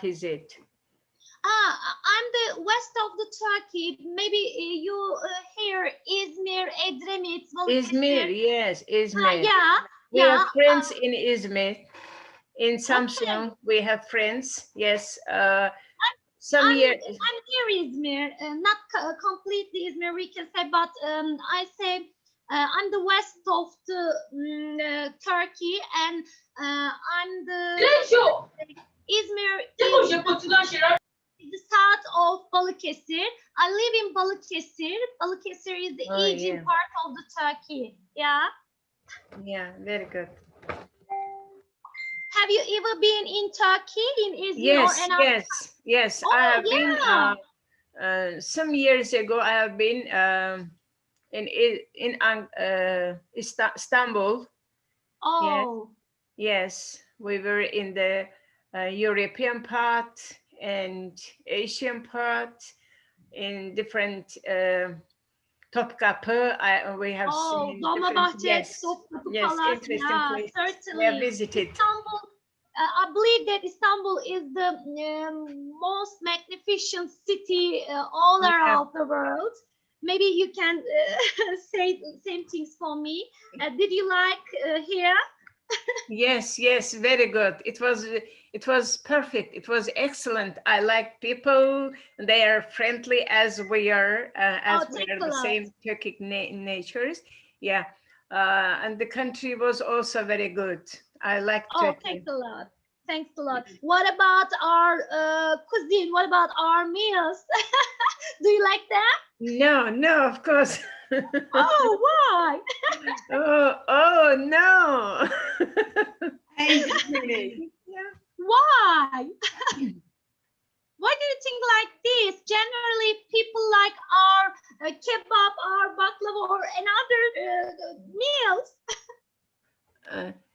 is it? I'm the west of the Turkey. Maybe you hear İzmir, Edremit, Izmir, Balıkesir. yes, Izmir. Yeah, We yeah. have friends in Izmir. In Okay. Samsung, we have friends. Yes. Some I'm year. I'm near Izmir, not completely Izmir, we can say, but I say I'm the west of the Turkey, and I'm Izmir is the south of Balıkesir. I live in Balıkesir. Balıkesir is the Oh, Aegean yeah. part of the Turkey. Yeah. Yeah, very good. Have you ever been in Turkey, in Izmir or Yes, another? yes. I Oh have been. yeah. Some years ago, I have been in Istanbul. Yes, Oh. yes. We were in the European part and Asian part in different Topkapı. We have Oh, seen different. Dolmabahçe, Yes, Topkapı yes. Palace. Interesting Yeah, places we have certainly. visited. Istanbul, I believe that Istanbul is the most magnificent city all Yeah. around the world. Maybe you can say the same things for me. Did you like here? Yes, yes, very good. It was perfect. It was excellent. I like people. They are friendly as we are, Oh, as we thanks are a the lot. same Turkic natures. Yeah, and the country was also very good. I like Oh, Turkey. thanks a lot. Thanks a lot. What about our cuisine? What about our meals? Do you like them? No, no, of course. Oh, why? Oh no. Yeah. Why? Why do you think like this? Generally, people like our kebab, our baklava, or another meals.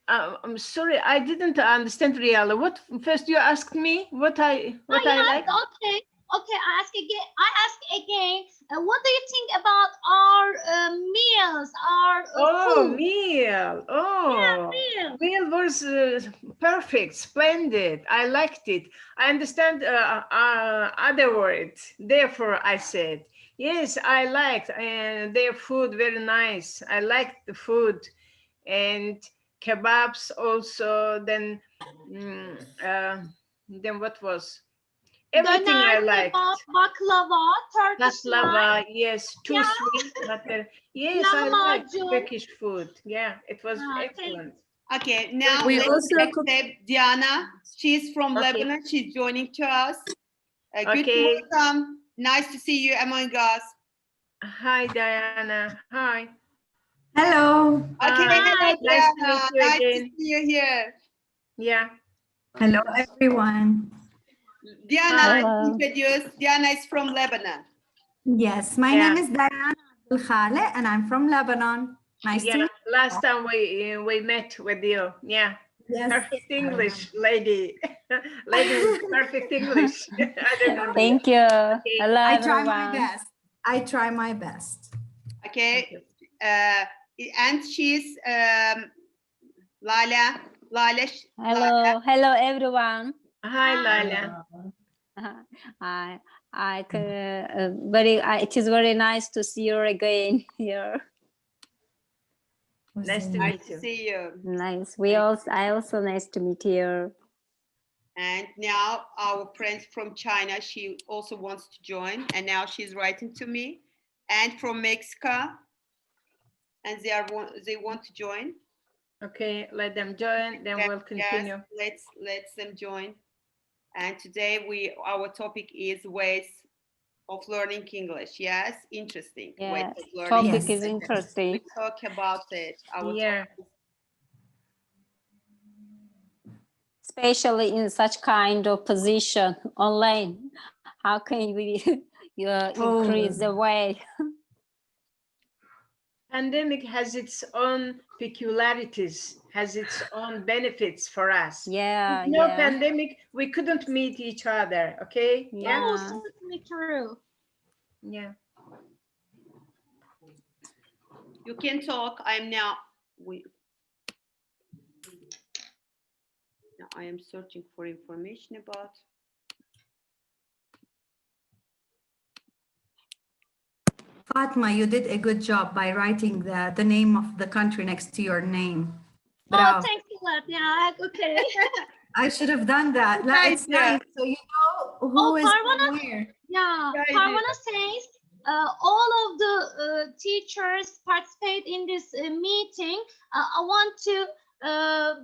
I'm sorry, I didn't understand really. What first you asked me what I Yeah, like? okay, okay. I ask again. What do you think about our meals, our Oh, food? meal. Yeah, Oh, meals. meal was perfect, splendid. I liked it. I understand other words. Therefore, I said yes. I liked and their food very nice. I liked the food and kebabs also. Mm, uh, then what was everything Döner, I kebap, liked. baklava, Turkish life. Baklava, yes, too Yeah, sweet, but yes, I like lahmacun. Turkish food. Yeah, it was Thank. excellent. Okay, now We let's also cook. accept Diana. She's from Okay, Lebanon. She's joining to us. Good okay. welcome. Nice to see you among us. Hi, Diana. Hi. Hello. Okay, Hi. hello, Nice to Diana. meet you Nice to again. see you here. Yeah. Hello, everyone. Diana, Hi. let's introduce. Diana is from Lebanon. Yes, my Yeah. name is Diana Abdul Khaleh, and I'm from Lebanon. Nice to Yeah. meet you. Last time we met with you. Yeah. Yes. Perfect English, lady. Lady with perfect English. I remember you. Thank you. Okay. Hello, I try my everyone. best. I try my best. Okay, and she's Lala. Lala. Hello, hello, everyone. Hi, Lala. It is very nice to see you again here. Nice to Nice meet to you. see you. Nice. I also nice to meet you. And now our friend from China, she also wants to join. And now she's writing to me. And from Mexico, and they want to join. Okay, let them join, then Yes, we'll continue. yes, let's them join. And today our topic is ways of learning English. Yes, interesting ways Yes, of learning. topic Yes. is interesting. We talk about it. Our Yeah. topic. Especially in such kind of position online. How can we increase the way? Pandemic has its own peculiarities, has its own benefits for us. Yeah, With no yeah. pandemic, we couldn't meet each other. Okay. Yeah. Oh, certainly true. Yeah. You can talk. I am now. Now I am searching for information about Fatma, you did a good job by writing the name of the country next to your name. Oh, Bravo. thanks a lot. Yeah, okay. I should have done that. Like, it's idea. nice. So you know who is Parvana, where. yeah, Good idea. Parvana says all of the teachers participate in this meeting. I want to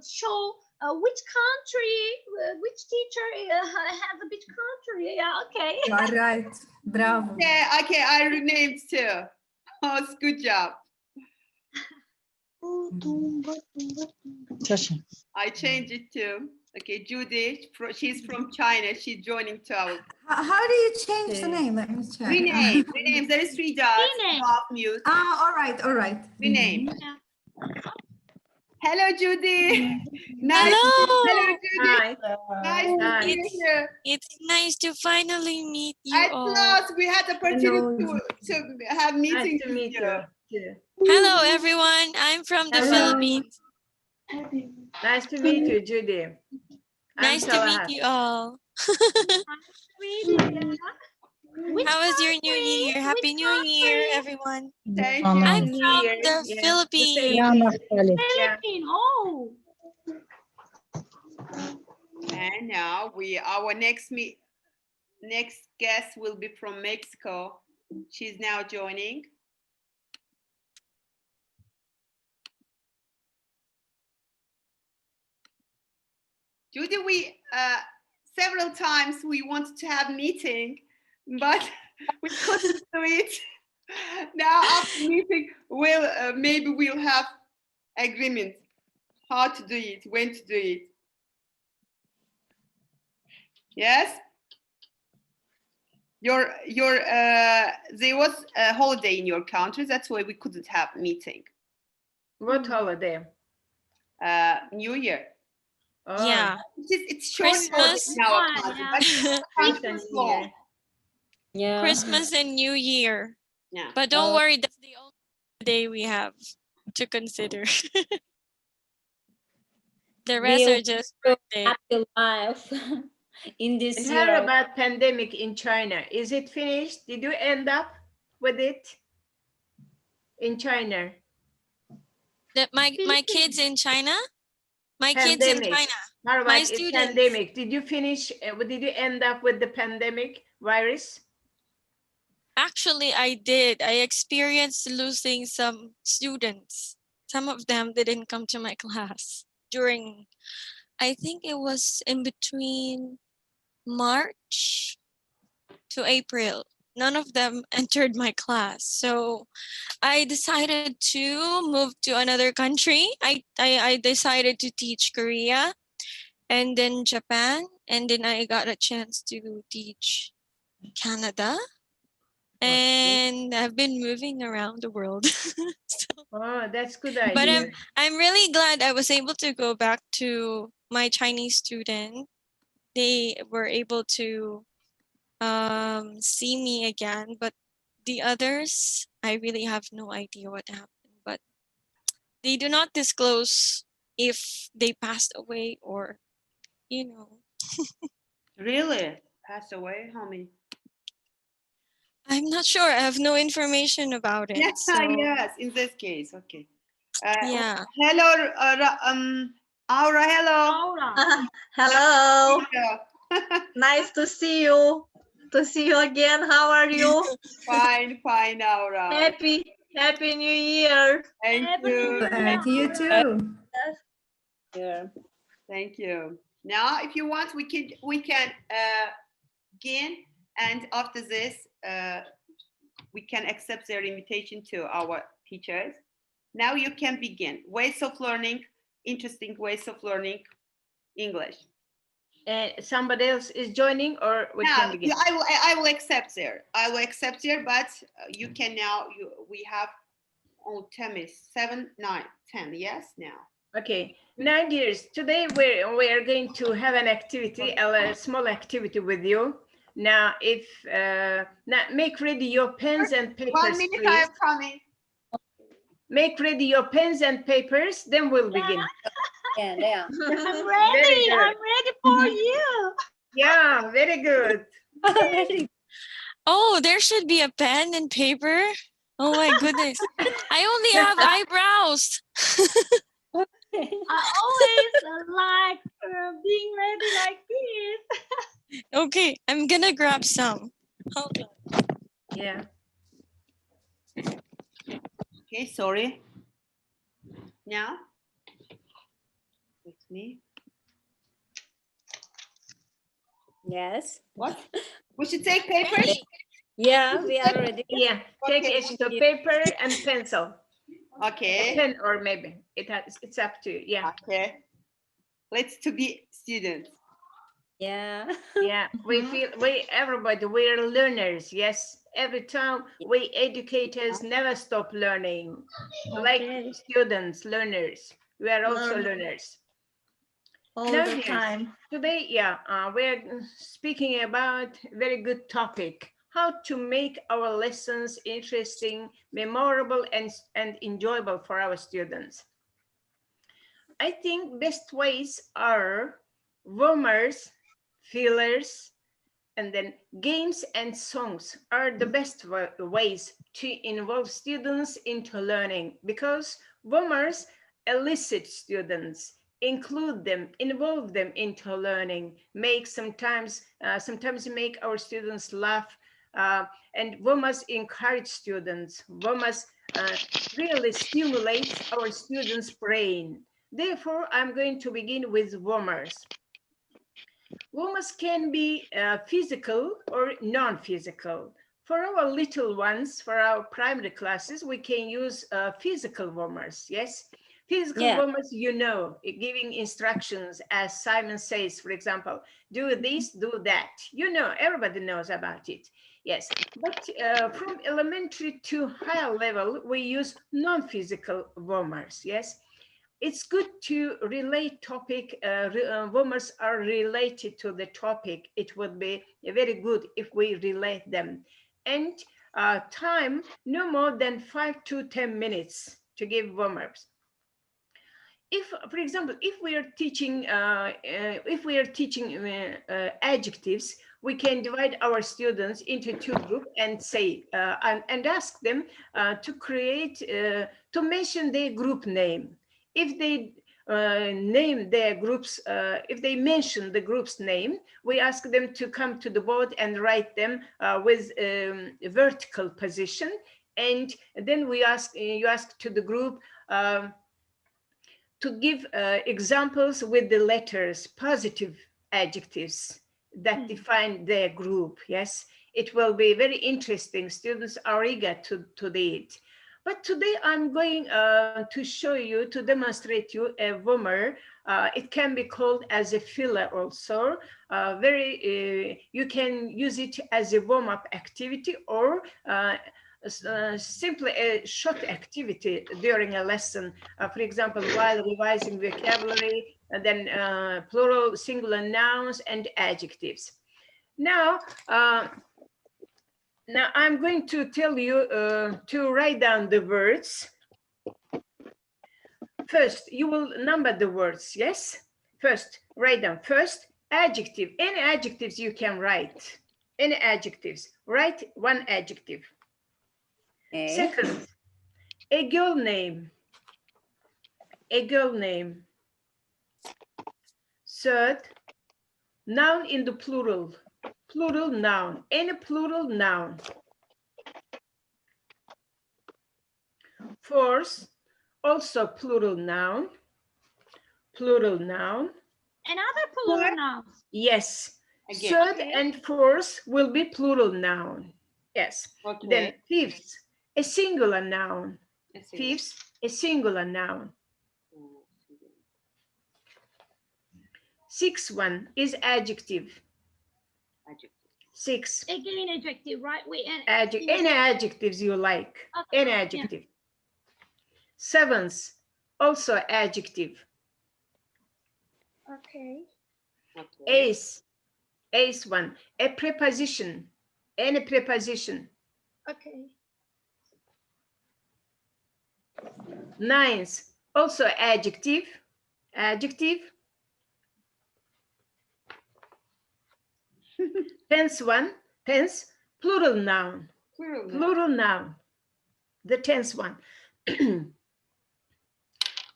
show which country, which teacher has a which country. Yeah, okay. You are right. Bravo. Yeah, okay, I renamed too. Oh, it's good job. I changed it too. Okay, Judy, she's from China. She's joining to our How do you change the Okay. name? Let me check. rename. There is 3 dots. Rename. Off mute. All right, all right. Rename. Yeah. Hello, Judy. Nice. Hello. Hello, Judy. Hi. Nice to Hi. see you here. It's nice to finally meet you At all. last, we had the opportunity to have Nice meetings to with meet you. you. too. Hello, everyone. I'm from the Hello. Philippines. Nice to meet you, Judy. I'm Nice to meet Salahat. you all. Which How was your new country? year? Happy Which New Year, country? everyone. Thank Happy I'm you. New from Year. the Yeah, Philippines. Yeah. Philippines. Oh. And now our next guest will be from Mexico. She's now joining. Judy, we several times we wanted to have meeting, but we couldn't do it. Now after meeting, maybe we'll have agreement how to do it, when to do it. Yes. There was a holiday in your country. That's why we couldn't have meeting. What holiday? New Year. Oh, Yeah. It's short Christmas. in our Yeah, country, yeah. but Christmas Christmas and long. New Yeah. Christmas and New Year. Yeah. But don't worry, that's the only day we have to consider. The rest We'll are just go birthday. happy life in this And year. how about pandemic in China? Is it finished? Did you end up with it in China? My kids in China? My kids in Pandemic. China. How My about it students. pandemic? Did you finish? Did you end up with the pandemic virus? Actually, I did. I experienced losing some students. Some of them didn't come to my class during, I think it was in between March to April. None of them entered my class. So I decided to move to another country. I decided to teach Korea and then Japan. And then I got a chance to teach Canada. And I've been moving around the world. Oh, that's good But idea. I'm really glad I was able to go back to my Chinese student. They were able to see me again, but the others, I really have no idea what happened. But they do not disclose if they passed away or, you know. Really? Passed away? How many? I'm not sure. I have no information about it. Yes, So, yes. In this case, okay. yeah. Hello, Aura. Hello. Aura. Hello, Hello. nice to see you. To see you again. How are you? Fine, Aura. Happy New Year. Thank Happy you. New Year. To you too. Yeah. Thank you. Now, if you want, we can begin, and after this, we can accept their invitation to our teachers. Now you can begin. Ways of learning, interesting ways of learning English. And somebody else is joining, or we Now, can begin? I will accept there. I will accept there, but you can now. We have 10 minutes, 7, 9, 10. Yes, now. Okay, now dears, today we are going to have an activity, a small activity with you. Now, now make ready your pens and papers, 1 minute, please. I am coming. Make ready your pens and papers, then we'll begin. Yeah, yeah. I'm Very ready. good. I'm ready for you. Yeah, very good. Oh, there should be a pen and paper. Oh my goodness. I only have eyebrows. I always like being ready like this. Okay, I'm gonna grab some. Hold on. Yeah. Okay, sorry. Now, with me. Yes. What? We should take papers? Yeah, we are ready. Yeah. Take Okay. a sheet of paper and pencil. Okay. Pen or maybe it's up to you. Yeah. Okay. Let's to be students. Yeah. Yeah. We Mhm. feel everybody we're learners. Yes. Every time we educators never stop learning. Like Okay. students, learners. We are also Learn learners. all Now, the yes, time. today, we're speaking about a very good topic, how to make our lessons interesting, memorable, and enjoyable for our students. I think best ways are warmers, fillers, and then games and songs are the best ways to involve students into learning because warmers elicit students, include them, involve them into learning, make sometimes make our students laugh, and warmers encourage students. Warmers really stimulates our students' brain. Therefore, I'm going to begin with warmers. Warmers can be physical or non-physical. For our little ones, for our primary classes, we can use physical warmers, yes? Physical Yeah. warmers, giving instructions, as Simon says, for example, do this, do that. Everybody knows about it, yes. But from elementary to higher level, we use non-physical warmers, yes? It's good to relate topic, warmers are related to the topic. It would be very good if we relate them. And time, no more than 5 to 10 minutes to give warmers. If, for example, if we are teaching adjectives, we can divide our students into two groups and say and ask them to mention their group name. If they name their groups, if they mention the group's name, we ask them to come to the board and write them with a vertical position, and then you ask to the group to give examples with the letters, positive adjectives that define their group. Yes, it will be very interesting. Students are eager to do it. But today I'm going to show you, to demonstrate you a warmer. It can be called as a filler also. You can use it as a warm-up activity or simply a short activity during a lesson. For example, while revising vocabulary, and then plural, singular nouns, and adjectives. Now, I'm going to tell you to write down the words. First, you will number the words, yes? First, write down. First, adjective. Any adjectives you can write. Any adjectives. Write one adjective. Okay. Second, a girl name. A girl name. Third, noun in the plural. Plural noun. Any plural noun. Fourth, also plural noun. Plural noun. Another plural nouns. Yes. Again. Third Okay. and fourth will be plural noun. Yes. Okay. Then fifth, a singular noun. Let's see. Fifth, a singular noun. Sixth one is adjective. Adjective. Six. Again, adjective, right? Any adjectives you like. Okay, Any yeah. adjective. Seventh, also adjective. Okay. Okay. Eighth one, a preposition. Any preposition. Okay. Ninth, also adjective. Adjective. 10th one, plural noun. Plural noun. Plural noun. the 10th one.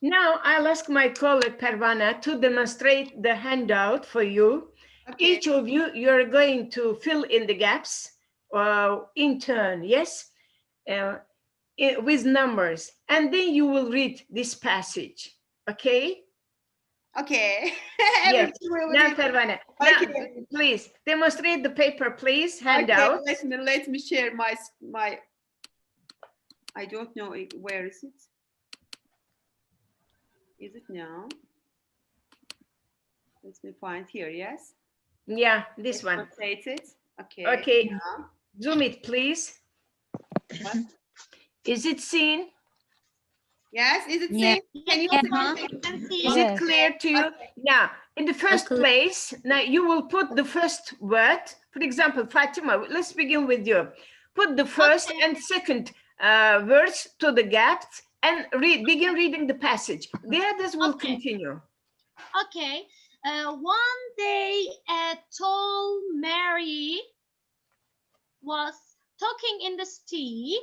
Now I'll ask my colleague Pervana to demonstrate the handout for you. Okay. Each of you, you're going to fill in the gaps in turn, yes? With numbers, and then you will read this passage, okay? Okay. Yes. Everyone will Now, read. Pervana, now, Okay. please demonstrate the paper, please, Okay, handout. let me share my I don't know where is it? Is it now? Let me find here, yes? Yeah, this Let's one. rotate it. Okay. Okay, Now. zoom it, please. What? Is it seen? Yes, is it Yeah. safe? Can you Yes, see ma'am. something? I can see. Is Yes. it clear to you? Now, in the first Okay. place, now you will put the first word. For example, Fatima, let's begin with you. Put the first Okay. and second words to the gaps and begin reading the passage. The others will Okay. continue. Okay. One day, a tall Mary was talking in the street.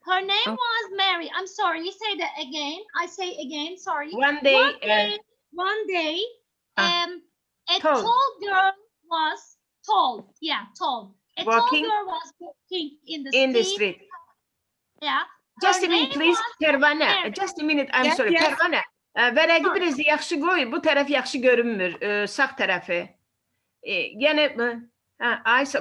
Her name Okay. was Mary. I'm sorry. You say that again. I say again. Sorry. One day, One day, Ah, a tall. tall girl was tall. Yeah, tall. A Walking tall girl was walking in the in the street. street. Yeah. Just Her a minute, name please. was Pervana, Mary. just a minute. I'm Yes, sorry. yes. Pervana, vərəqi Sorry. biraz yaxşı qoy. Bu tərəf yaxşı görünmür. Sağ tərəfi. Yəni,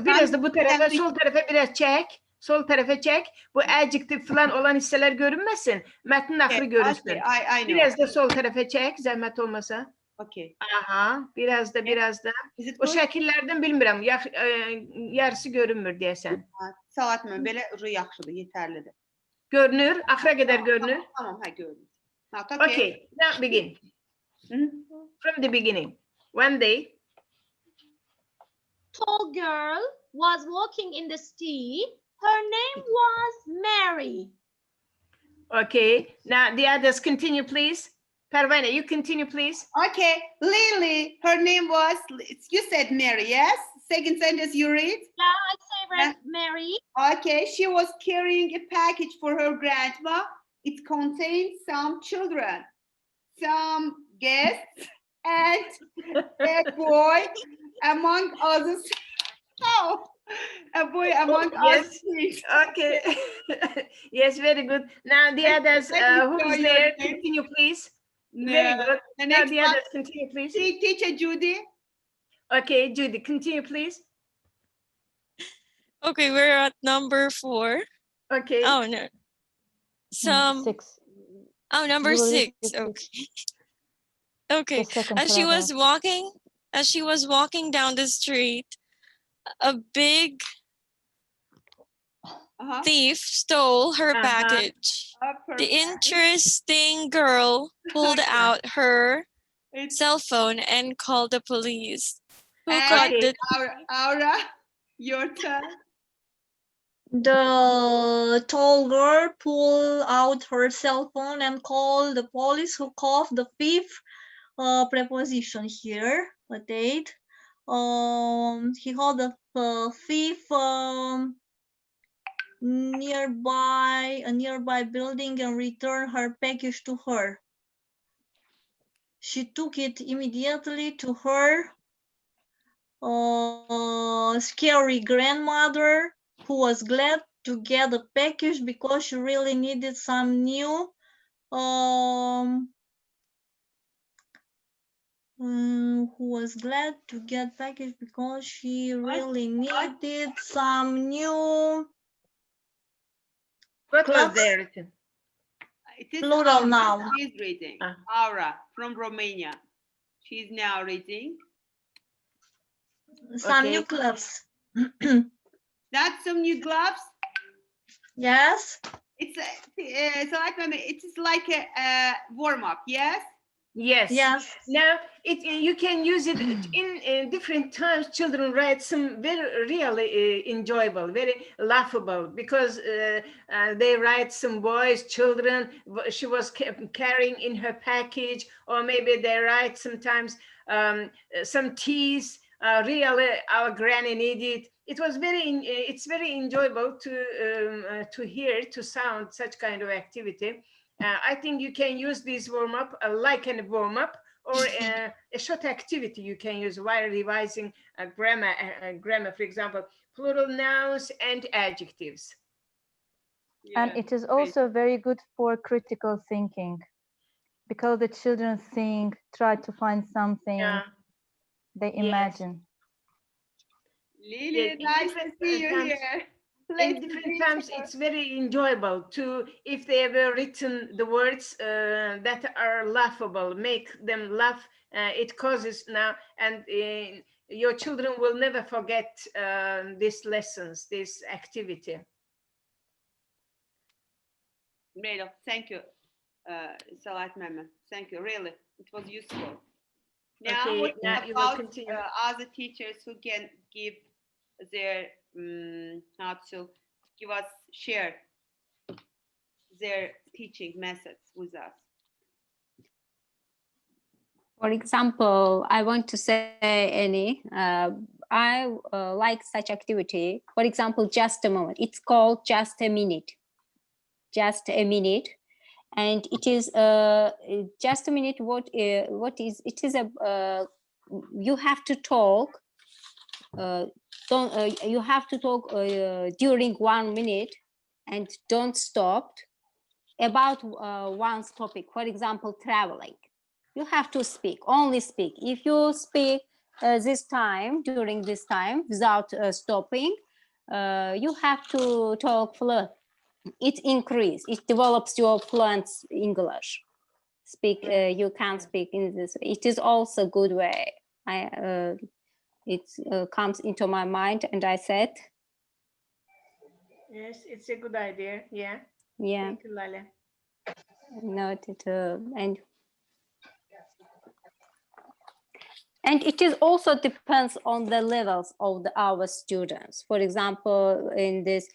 biraz da bu tərəfə, sol tərəfə biraz çək. Sol tərəfə çək. Bu adjective falan olan hissələr görünməsin. Mətnin axırı Okay, görünsün. I know. Biraz da sol tərəfə çək, zəhmət olmasa. Okay. Aha, biraz da, biraz da. Is it O good? şəkillərdən bilmirəm. Yarısı görünmür deyəsən. Salat mı? Belə yaxşıdır, yetərlidir. Görünür, axıra qədər görünür. Tamam, ha gördüm. Okay, now begin. From the beginning. One day, Tall girl was walking in the street. Her name was Mary. okay. Now the others continue, please. Pervana, you continue, please. Okay, Lily, her name was, you said Mary, yes? Second sentence you read? Yeah, I say Mary. Okay, she was carrying a package for her grandma. It contained some children, some guests, and a boy among others. Oh, a boy among Yes. other things. Okay. Yes, very good. Now the others, Let me who's show you there? again. Continue, please. Very good. The Now next the one, others continue, please. teacher Judy. Okay, Judy, continue, please. Okay, we're at number 4. Okay. Oh no. Some 6. oh number You will read 6. the Okay. Okay. The second As she was paragraph. walking down the street, a big Uh-huh. thief stole her Uh-huh. package. The Perfect. interesting girl pulled out her It's cell phone and called the police. Who And- caught Okay. the Aura, your turn. The tall girl pulled out her cell phone and called the police, who called the fifth preposition here. A date. He called the thief nearby a nearby building and returned her package to her. She took it immediately to her scary grandmother, who was glad to get the package because she really needed some new who was glad to get package because she really needed some new What was Clothes. there written? It is Plural Aura. noun. She's reading. Ah. Aura from Romania. She's now reading. some Okay. new clothes. That's some new gloves. Yes. It's so it is like a warm up. Yes. Yes. Yes. Now, you can use it in different times. Children write some very really enjoyable, very laughable, because they write some boys, children, she was carrying in her package, or maybe they write sometimes some teas, Really, our granny needed. It was it's very enjoyable to hear, to sound such kind of activity. I think you can use this warm up like a warm up or a short activity you can use while revising grammar, for example, plural nouns and adjectives. And it is also very good for critical thinking, because the children think, try to find something, Yeah. they Yes. imagine. Lily, Yes, in nice to different, see you times- here. In Pleased to different meet times, you. it's very enjoyable to, if they ever written the words that are laughable, make them laugh. It causes now, and your children will never forget these lessons, this activity. Made thank you, Salat Mehmet. Thank you, really, it was useful. Now, Okay, what now you will about continue. other teachers who can give their, how to give us, share their teaching methods with us? For example, I want to say any, I like such activity. For example, just a moment. It's called just a minute. Just a minute, and it is just a minute. What is it? Is a you have to talk. You have to talk during 1 minute, and don't stop about one's topic. For example, traveling. You have to speak, only speak. If you speak during this time without stopping, you have to talk fluent. It increases, it develops your fluent English. You can speak in this. It is also a good way. It comes into my mind, and I said, Yes, it's a good idea. Yeah. yeah, Thank you, Lale. noted. And it is also depends on the levels of our students. For example, in this,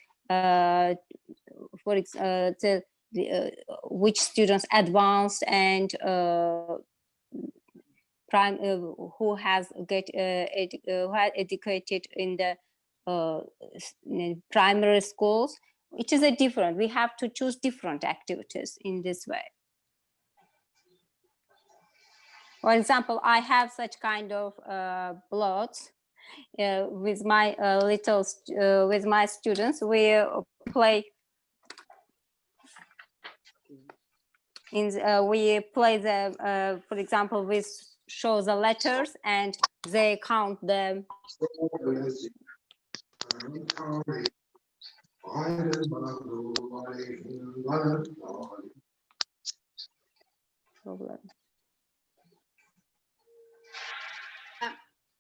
which students advanced and who has educated in the primary schools. It is a different. We have to choose different activities in this way. For example, I have such kind of plots with my with my students. We play we play the for example, we show the letters and they count them.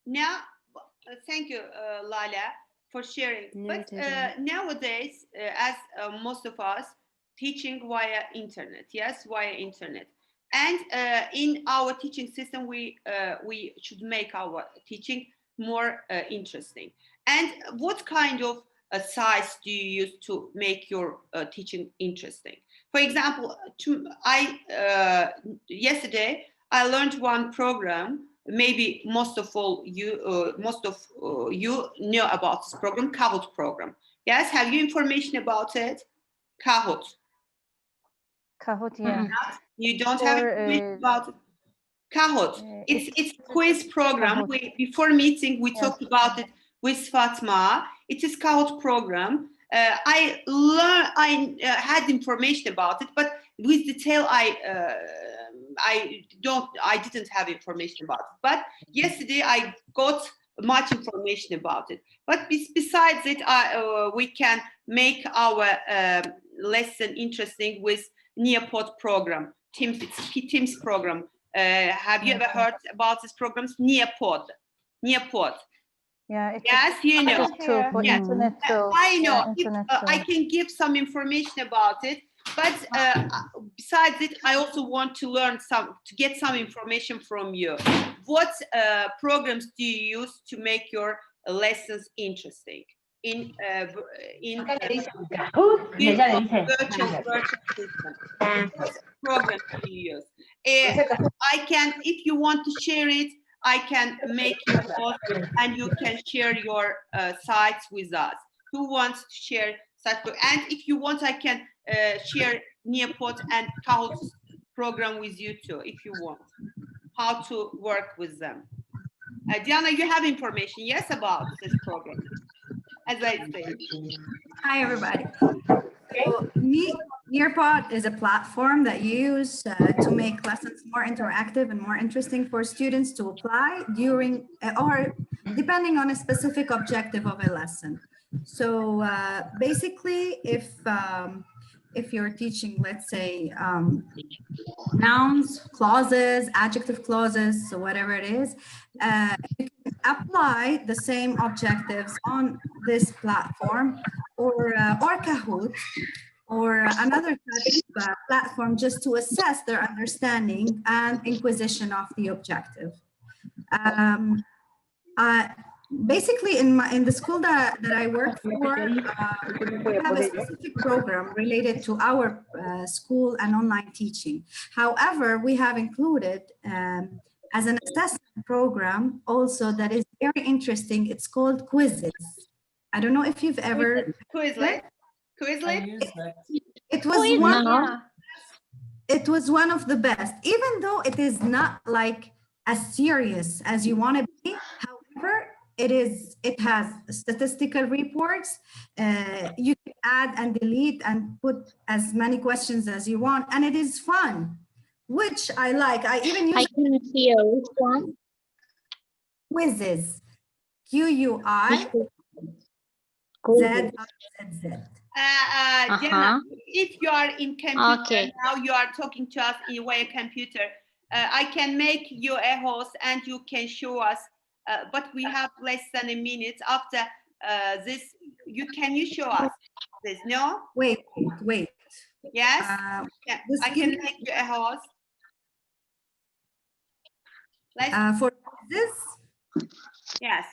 Now, thank you, Lala, for sharing. But nowadays, as most of us teaching via internet, yes, via internet, and in our teaching system, we should make our teaching more interesting. And what kind of size do you use to make your teaching interesting? For example, yesterday I learned one program. Maybe most of you know about this program, Kahoot program. Yes, have you information about it? Kahoot. Kahoot, yeah. You don't have information about it? Kahoot. It's a quiz program. Before meeting, we talked about it with Fatma. It is Kahoot program. I had information about it, but with detail I didn't have information about it. But yesterday I got much information about it. But besides it, we can make our lesson interesting with Nearpod program. Teams program. Have you ever heard about this program? Nearpod. Yeah. Yes, you know. Tool for internet tools. I know. Internet I can give some information about it. But besides it, I also want to learn to get some information from you. What programs do you use to make your lessons interesting? Virtual system. What programs do you use? I can, if you want to share it, I can make you host and you can share your sites with us. Who wants to share site? And if you want, I can share Nearpod and Kahoot's program with you too, if you want, how to work with them. Diana, you have information, yes, about this program, as I said. Hi, everybody. So, Nearpod is a platform that you use to make lessons more interactive and more interesting for students to apply during or depending on a specific objective of a lesson. So basically, if you're teaching, let's say, nouns, clauses, adjective clauses, so whatever it is, you can apply the same objectives on this platform or Kahoot or another platform just to assess their understanding and inquisition of the objective. Basically, in the school that I work for, we have a specific program related to our school and online teaching. However, we have included as an assessment program also that is very interesting. It's called Quizzes. I don't know if you've ever Quizlet. It was one. It was one of the best, even though it is not like as serious as you want to be. However, it has statistical reports. You can add and delete and put as many questions as you want, and it is fun, which I like. I even use. I can hear which one. Quizzes. QUIZZZ. Diana, if you are in computer, Okay. now you are talking to us in via computer, I can make you a host and you can show us, but we have less than a minute. After this, can you show us this? No? Wait. Yes? Yeah. I can make you a host. For this? Yes.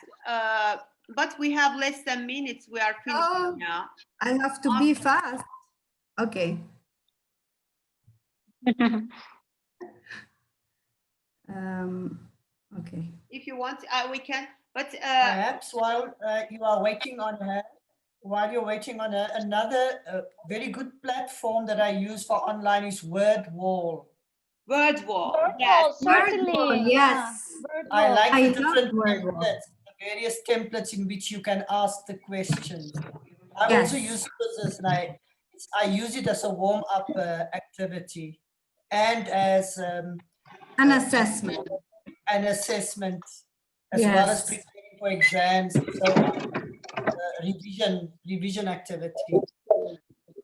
But we have less than minutes. We are finishing now. I have to be fast. Okay. Okay. If you want, we can. But perhaps while you are waiting on her, another very good platform that I use for online is WordWall. WordWall. Yes, certainly. WordWall, yes. I like I the different love WordWall. templates, the various templates in which you can ask the questions. I Yes. also use quizzes, and I use it as a warm-up activity and as An assessment. as well as Yes. preparing for exams and so on. Revision activity.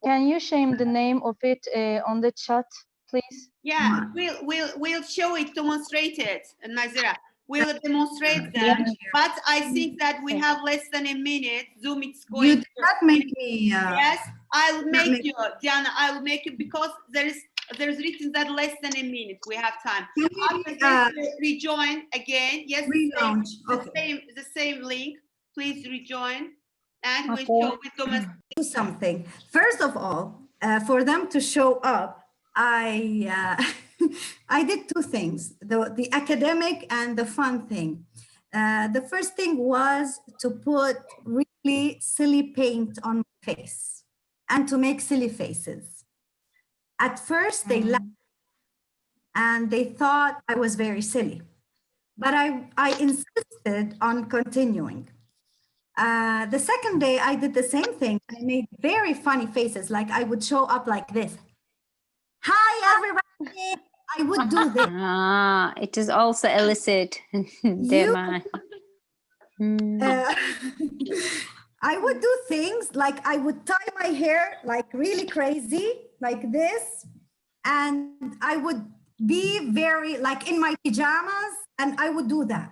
Can you share the name of it on the chat, please? Yeah, we'll show it, demonstrate it, Nazira. We'll demonstrate them, but I think that we have less than a minute. Zoom is going. You did not make me. Yes, I'll make you, Diana. I'll make you because there's written that less than a minute. We have time. After this, rejoin again. Yes, Relaunch. Okay. the same link. Please rejoin, and we'll show with domestic. Do something. First of all, for them to show up, I did two things, the academic and the fun thing. The first thing was to put really silly paint on my face and to make silly faces. At first, they laughed and they thought I was very silly, but I insisted on continuing. The second day, I did the same thing. I made very funny faces, like I would show up like this. Hi, everybody. I would do this. It is also illicit. I would do things like I would tie my hair like really crazy, like this. And I would be very like in my pajamas and I would do that.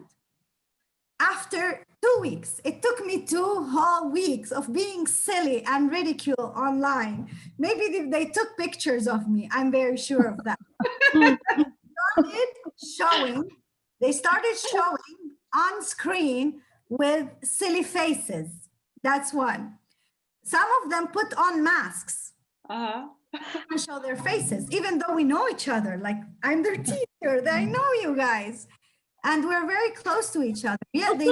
After 2 weeks, it took me 2 whole weeks of being silly and ridiculed online. Maybe they took pictures of me. I'm very sure of that. They started showing on screen with silly faces. That's one. Some of them put on masks and show their faces, even though we know each other. Like I'm their teacher, I know you guys. and we're very close to each other. Yeah, they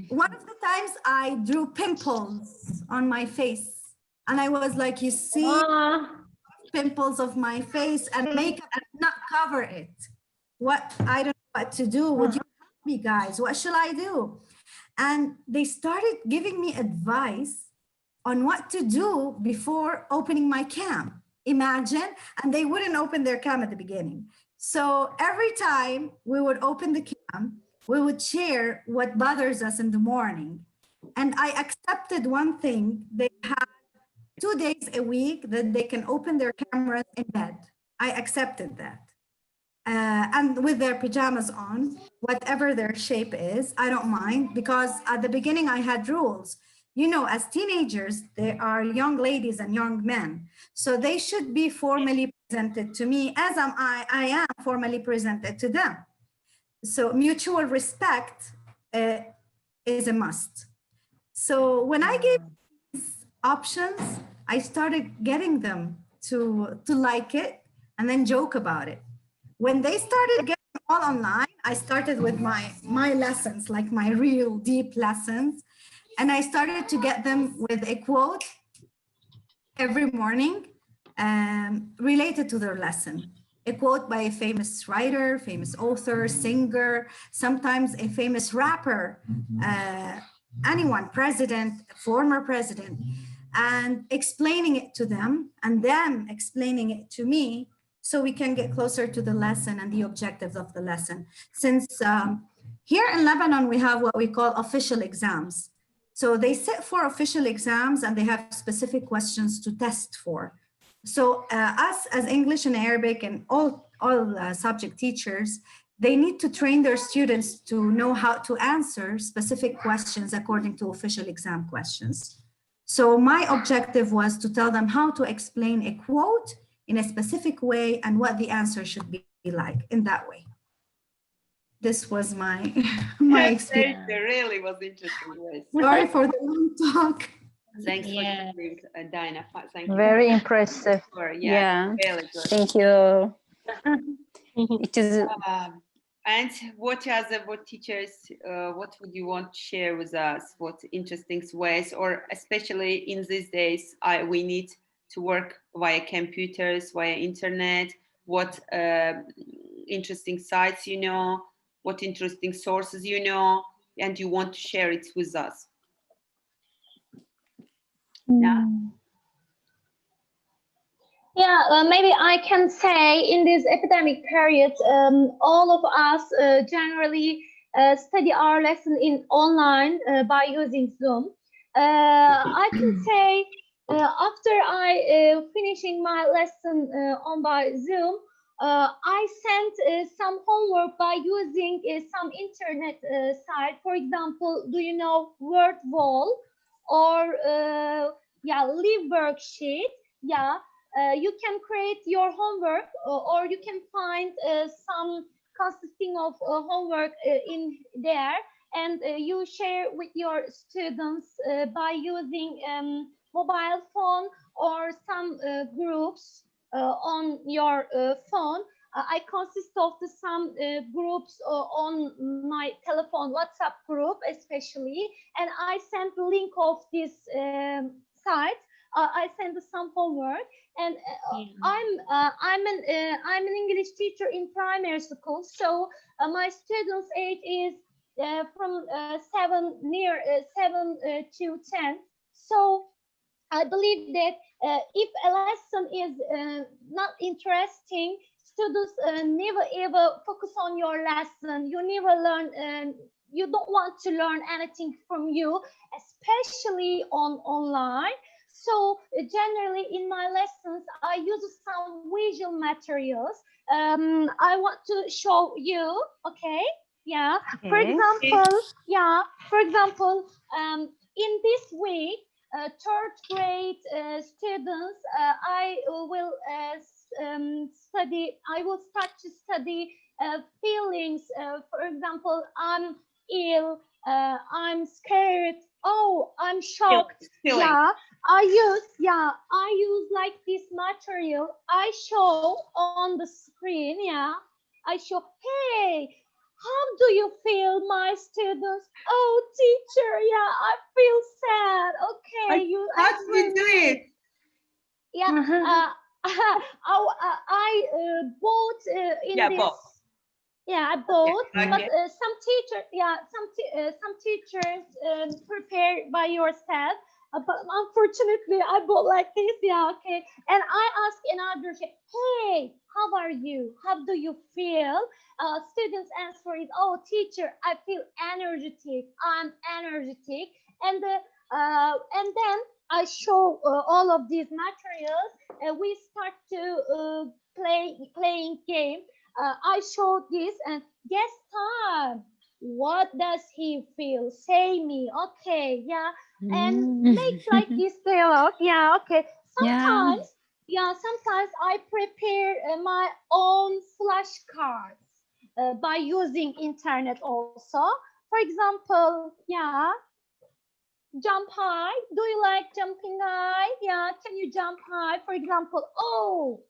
one of the times I drew pimples on my face, and I was like, you see pimples of my face and makeup and not cover it. What, I don't know what to do. Would you help me, guys? What shall I do? And they started giving me advice on what to do before opening my cam. Imagine, and they wouldn't open their cam at the beginning. So every time we would open the cam, we would share what bothers us in the morning. And I accepted one thing. They had 2 days a week that they can open their cameras in bed. I accepted that. And with their pajamas on, whatever their shape is, I don't mind, because at the beginning I had rules. You know, as teenagers, they are young ladies and young men. So they should be formally presented to me as I am formally presented to them. So mutual respect is a must. So when I gave these options, I started getting them to like it and then joke about it. When they started getting all online, I started with my lessons, like my real deep lessons. And I started to get them with a quote every morning related to their lesson. A quote by a famous writer, famous author, singer, sometimes a famous rapper, anyone, president, former president, and explaining it to them and them explaining it to me so we can get closer to the lesson and the objectives of the lesson. Since here in Lebanon, we have what we call official exams. So they sit for official exams and they have specific questions to test for. So us as English and Arabic and all subject teachers, they need to train their students to know how to answer specific questions according to official exam questions. So my objective was to tell them how to explain a quote in a specific way and what the answer should be like in that way. This was my experience. It really was interesting. Sorry for the long talk. Thanks for sharing, Dinah. Thank you. Very impressive. Yeah, really good. Thank you. It is And what teachers, what would you want to share with us? What interesting ways, or especially in these days, we need to work via computers, via internet, what interesting sites you know, what interesting sources you know, and you want to share it with us. Yeah. Yeah, maybe I can say in this epidemic period, all of us generally study our lesson in online by using Zoom. I can say after I finishing my lesson on by Zoom, I sent some homework by using some internet site. For example, do you know WordWall or Live Worksheet? Yeah. You can create your homework or you can find some consisting of homework in there, and you share with your students by using mobile phone or some groups on your phone. I consist of some groups on my telephone, WhatsApp group especially, and I sent the link of this site. I sent some homework, and I'm an English teacher in primary school, so my students' age is from 7 to 10. So I believe that if a lesson is not interesting, students never ever focus on your lesson. You never learn. You don't want to learn anything from you, especially on online. So generally in my lessons, I use some visual materials. I want to show you, okay? Yeah, Okay. for example, in this week, third grade students, I will start to study feelings. For example, I'm ill, I'm scared, oh, I'm shocked. Feeling. I use like this material I show on the screen. Yeah, I show, hey, how do you feel, my students? Oh, teacher, yeah, I feel sad. Okay, you How did you do answer me. it? Yeah, I bought in Yeah, this. both. Yeah, I bought, Okay. but some teacher, yeah, some teachers prepare by yourself. But unfortunately, I bought like this. Yeah, okay. And I ask another, hey, how are you? How do you feel? Students answer is, oh, teacher, I feel energetic. I'm energetic. And then I show all of these materials. We start to playing game. I showed this and guess time. What does he feel? Say me. Okay, yeah. And make like this dialogue. Yeah, okay. Sometimes, sometimes I prepare my own flashcards by using internet also. For example, yeah, jump high. Do you like jumping high? Yeah, can you jump high? For example, oh,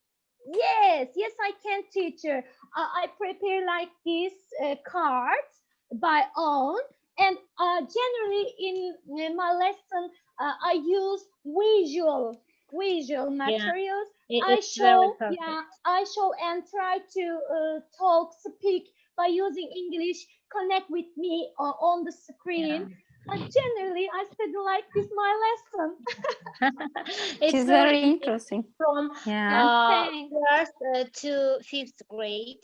yes, I can, teacher. I prepare like this cards by own, and generally in my lesson I use visual materials. It's very perfect. I show and try to talk, speak by using English. Connect with me on the screen. But generally, I study like this my lesson. It's very interesting. From Thanks. first to fifth grade.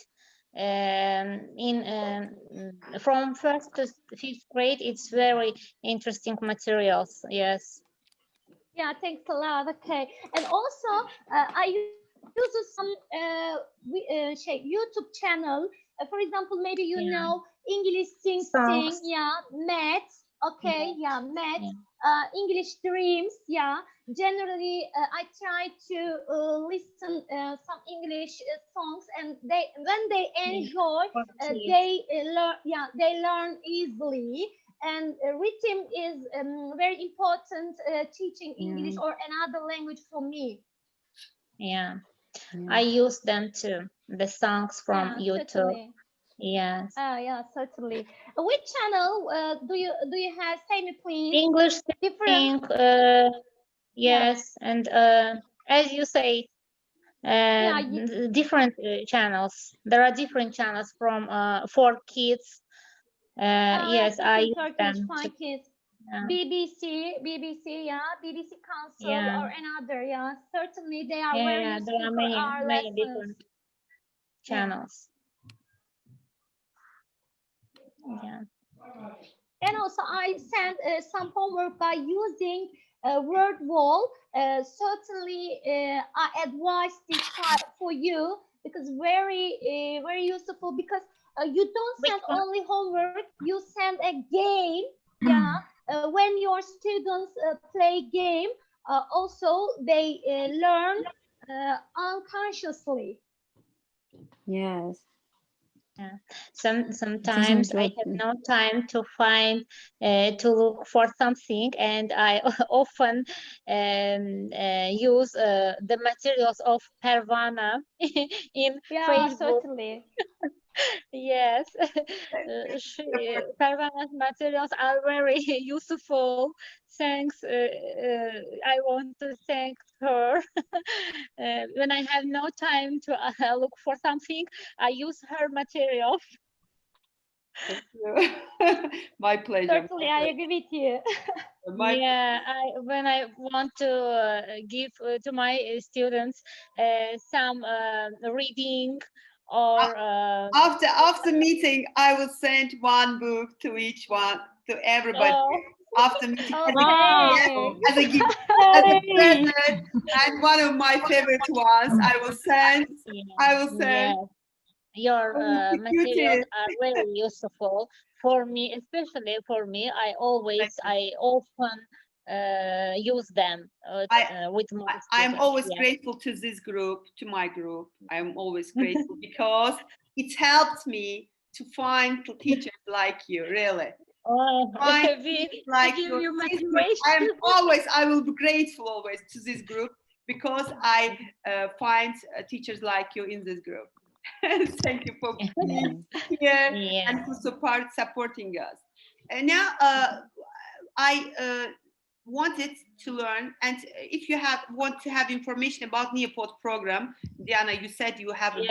From first to fifth grade, it's very interesting materials. Yes. Yeah, thanks a lot. Okay, and also I use some YouTube channel. For example, maybe you know English Sing, yeah, maths. Okay, yeah, maths. English Dreams. Yeah, generally I try to listen some English songs, and when they enjoy, they learn. Yeah, they learn easily. And rhythm is very important teaching English or another language for me. Yeah, I use them too. The songs from YouTube. Certainly. Yes. Yeah, certainly. Which channel do you have? Say me, please. English Different. Yes, and as you say, different channels. There are different channels from for kids. Yes, I use them. Kids. BBC, yeah, BBC Council or another, yeah. Certainly, they are very useful there are for our many lessons. different channels. Yeah. And also, I sent some homework by using word wall. Certainly, I advise this for you because very useful, because you don't send only homework, you send a game. Yeah, when your students play game, also they learn unconsciously. Yes. Yeah. Sometimes I have no time to find to look for something, and I often use the materials of Pervana in Facebook. Certainly. Yes, Pervana's materials are very useful. Thanks. I want to thank her. When I have no time to look for something, I use her material. Thank you. My pleasure. Certainly, I agree with you. When I want to give to my students some reading or after meeting, I will send one book to each one, to everybody. After meeting, as a gift, as a present, and one of my favorite ones, I will send. Your materials are very useful for me, especially for me. I often use them with my students. I'm always grateful to this group, to my group. I'm always grateful because it helped me to find teachers like you, really. Like you I will be grateful always to this group because I find teachers like you in this group. Thank you for being here Yeah. and for supporting us. And now I wanted to learn, and if you want to have information about Neopod program, Diana, you said you haven't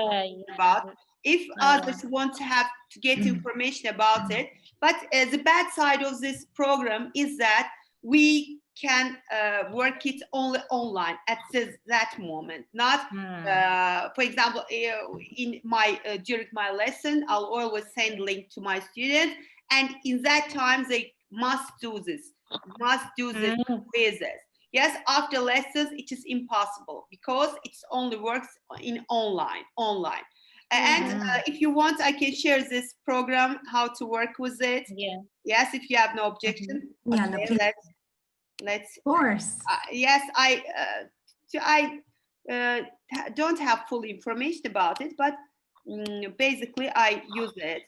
about. If others want to get information about it, but the bad side of this program is that we can work it only online at that moment. Not, for example, in my during my lesson, I'll always send link to my students, and in that time they must do this quizzes. Yes, after lessons it is impossible because it only works in online. And if you want, I can share this program, how to work with it. Yeah. Yes, if you have no objection. Yeah, Okay, let's. Of course. Yes, I don't have full information about it, but basically I use it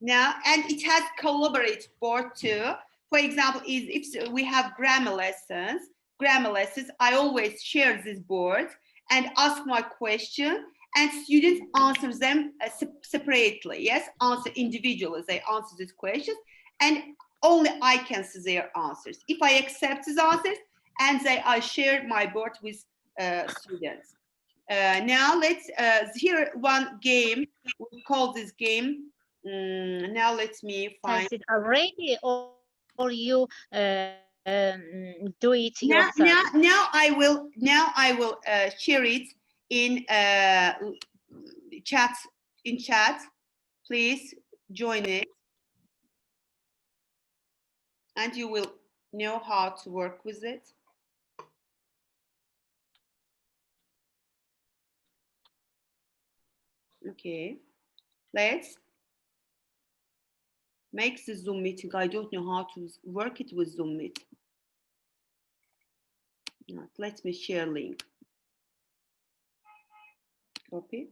now, and it has collaborate board too. For example, if we have grammar lessons, I always share this board and ask my question, and students answer them separately. Yes, answer individually. They answer these questions, and only I can see their answers. If I accept these answers, and I share my board with students. Now let's here one game. We call this game. Now let me find. Is it already, or you do it Now yourself? I will share it in chat. In chat, please join it, and you will know how to work with it. Okay, let's make the Zoom meeting. I don't know how to work it with Zoom Meet. Let me share link. Copy.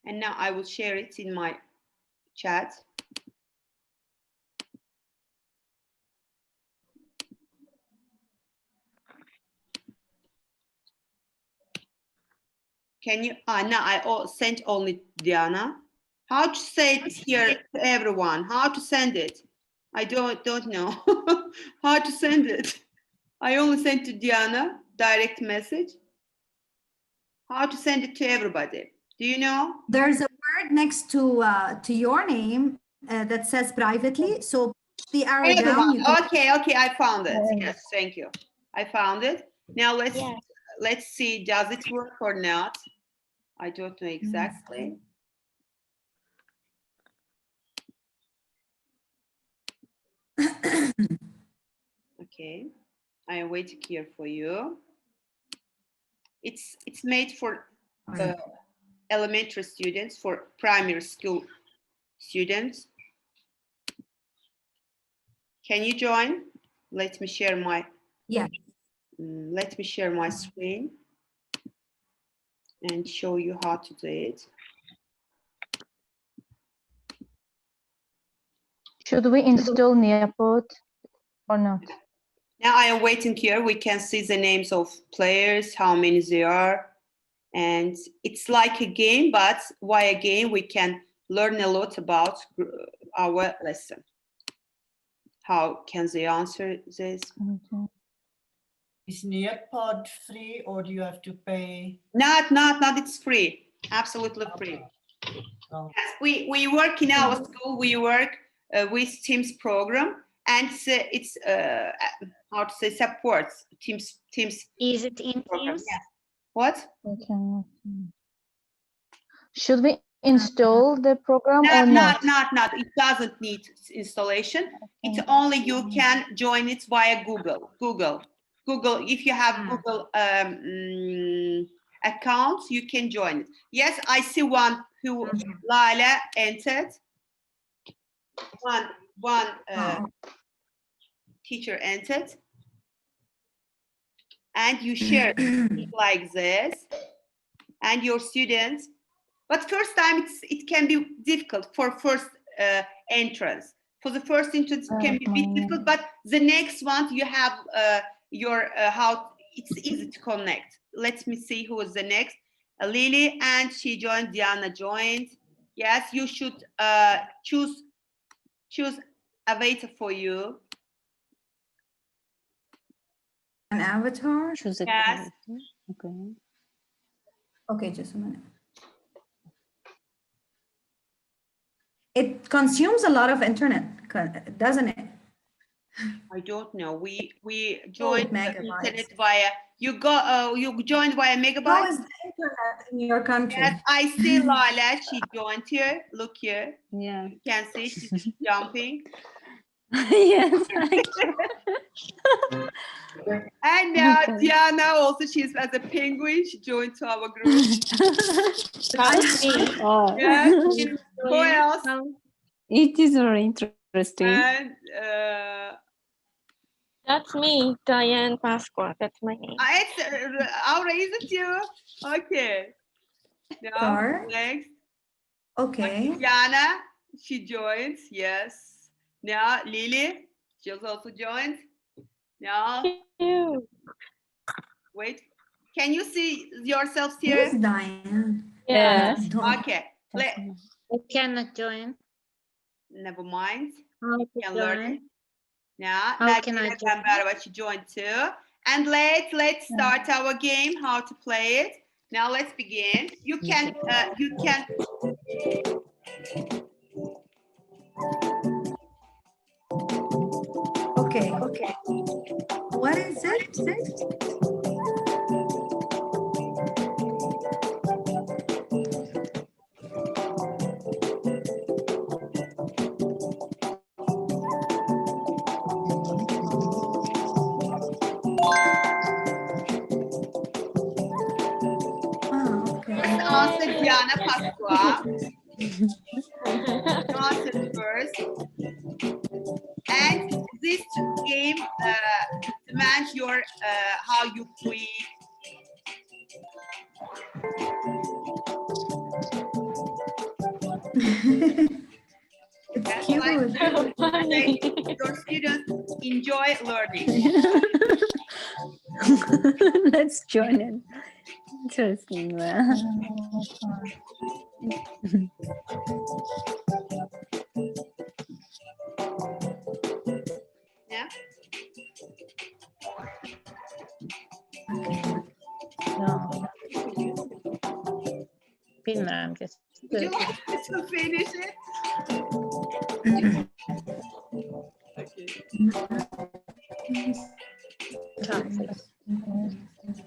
And now I will share it in my chat. Can you? Now I sent only Diana. How to say it here to everyone? How to send it? I don't know how to send it. I only sent to Diana direct message. How to send it to everybody? Do you know? There's a word next to your name that says privately. So push the arrow down. You can... Okay, I found it. Yes, thank you. I found it. Now let's see, does it work or not? I don't know exactly. Okay, I am waiting here for you. It's made for elementary students, for primary school students. Can you join? Let me share my. Yeah. Let me share my screen and show you how to do it. Should we install Neopod or not? Now I am waiting here. We can see the names of players, how many there are. And it's like a game, but why a game? We can learn a lot about our lesson. How can they answer this? Okay. Is Neopod free or do you have to pay? Not, it's free. Absolutely free. Oh. Yes, we work in our school, we work with Teams program, and it's how to say, supports Teams. Is it in program. Teams? Yes. What? Okay. Should we install the program or not? Not. It doesn't need installation. Okay. It's only you can join it via Google. If you have Google account, you can join it. Yes, I see one who Lala entered. One teacher entered, and you share it like this, and your students. But first time it can be difficult for first entrance. For the first entrance it can be a bit difficult, but the next one you have your how it's easy to connect. Let me see who is the next. Lily, and she joined. Diana joined. Yes, you should choose avatar for you. An avatar? Choose a Yes. character. Okay. Okay, just a minute. It consumes a lot of internet, doesn't it? I don't know. We joined the megabytes. internet via you joined via How megabyte. is the internet in your country? Yes, I see Lala. She joined here. Look here. Yeah. You can see she's jumping. Yes. And now Okay. Diana also, she's as a penguin. She joined to our group. That's me. Oh. Yes. Who else? It is very interesting. And That's me, Diane Pasqua. That's my name. it's Aura, is it you? Okay. Now Star. next. Okay. Diana, she joins. Yes. Now Lily, she also joined. Now Ew. wait. Can you see yourselves Who's here? Diane? Yes. Don't- Okay. I cannot join. Never mind. How to Can learn join? it. Now, How can I Nagina join? Gambarova, she joined too. And let's start our game, how to play it. Now let's begin. You can Okay. What is it? Okay. answer Diana Pasqua. Answer first. And this game demands your how you breathe. It's That's cute. like Funny. your students enjoy learning. Let's join it. Interesting. Yeah. Bilmem. Would you like to finish it? Okay.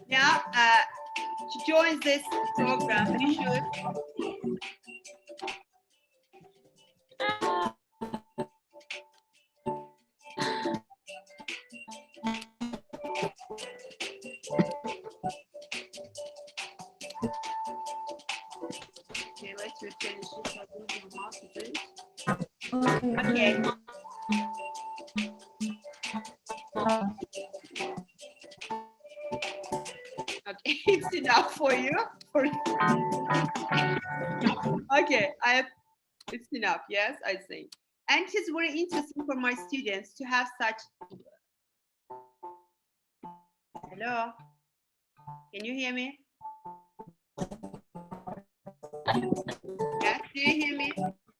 Now, to join this program, you should okay, let's finish this. I don't know how to do it. Okay. Okay, it's enough for you. Okay, it's enough. Yes, I think. And it's very interesting for my students to have such. Hello, can you hear me? Yes, do you hear me?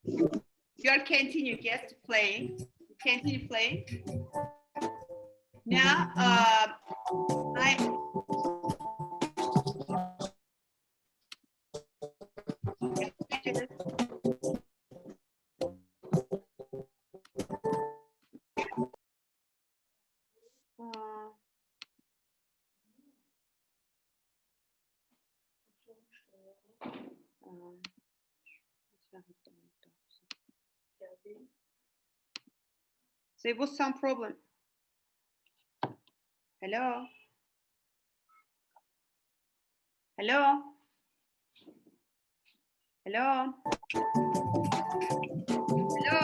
You are continuing, yes, playing. Continue playing. Now, there was some problem. Hello? Hello? Hello? Hello?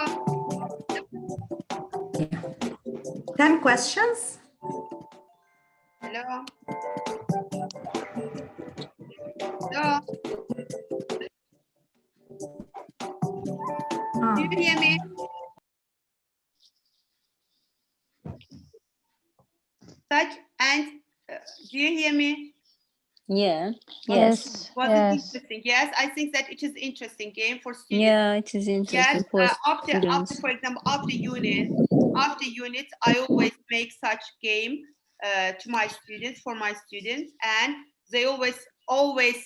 10 questions? Hello? Hello? Do you hear me? Such and do you hear me? Yeah. Yes. Was it Yes. interesting? Yes, I think that it is interesting game for students. Yeah, it is interesting Yes, for after, students. for example, after units, I always make such game to my students, for my students, and they always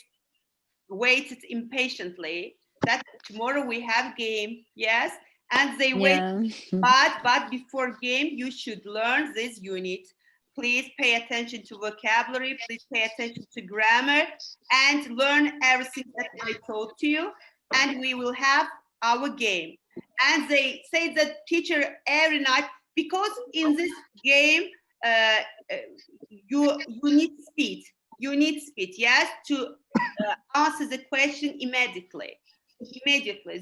waited impatiently that tomorrow we have game. Yes, and they wait. Yeah. But before game, you should learn this unit. Please pay attention to vocabulary. Please pay attention to grammar, and learn everything that I taught to you. And we will have our game. And they say that teacher every night, because in this game you need speed. You need speed, yes, to answer the question immediately.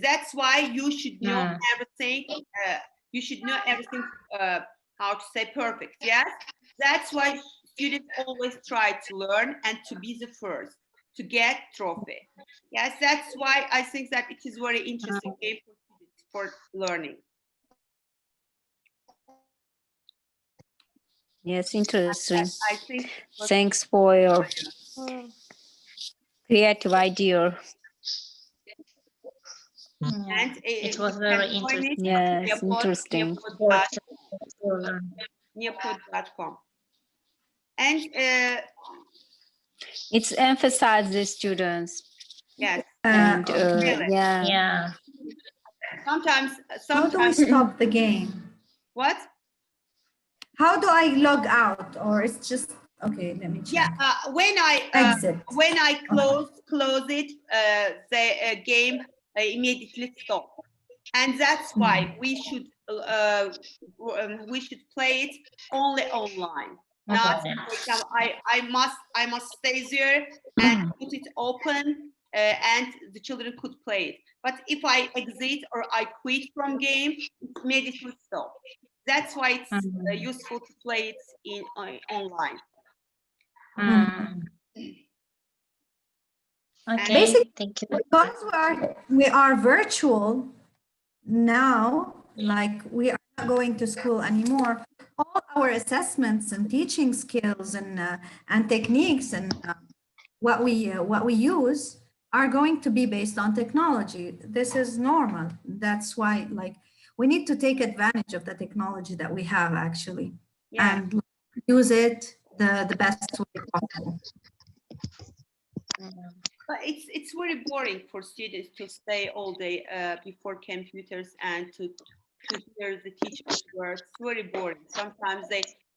That's why you should know everything. You should know everything. How to say perfect? Yes. That's why students always try to learn and to be the first to get trophy. Yes. That's why I think that it is very interesting game for students for learning. Yes, interesting. I think. Thanks for your creative idea. And it was very interesting. Yes, interesting. Nearpod.com. And It's emphasized the students. yes. And Really. yeah. Sometimes. How do we stop the game? What? How do I log out? Or it's just, okay, let me check. Yeah, when I Exit. When I close it, the game immediately stop, and that's why we should play it only online. Not, for example, I must stay there and put it open, and the children could play it. But if I exit or I quit from game, it immediately stop. That's why it's useful to play it in online. Okay, Basically, thank you. because we are virtual now, like we are not going to school anymore, all our assessments and teaching skills and techniques and what we use are going to be based on technology. This is normal. That's why, like, we need to take advantage of the technology that we have actually, and use it the best way possible. But it's very boring for students to stay all day before computers and to hear the teacher's words. It's very boring. Sometimes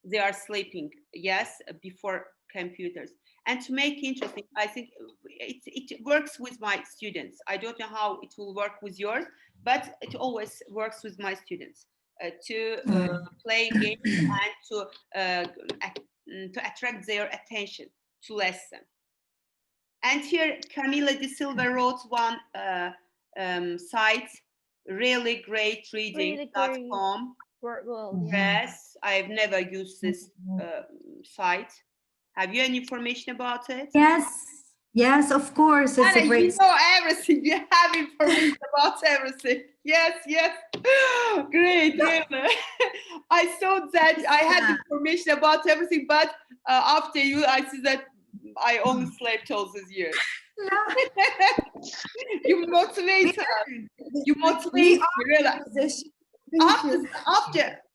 they are sleeping, yes, before computers. And to make interesting, I think it works with my students. I don't know how it will work with yours, but it always works with my students to play games and to attract their attention to lesson. And here Camila De Silva wrote one site, really great reading.com. Yes, I've never used this site. Have you any information about it? Yes, of course. It's a great. You know everything. You have information about everything. Yes. Great, really. I thought that I had information about everything, but after you, I see that I only slept all these years. No. You motivate her. You motivate me, really.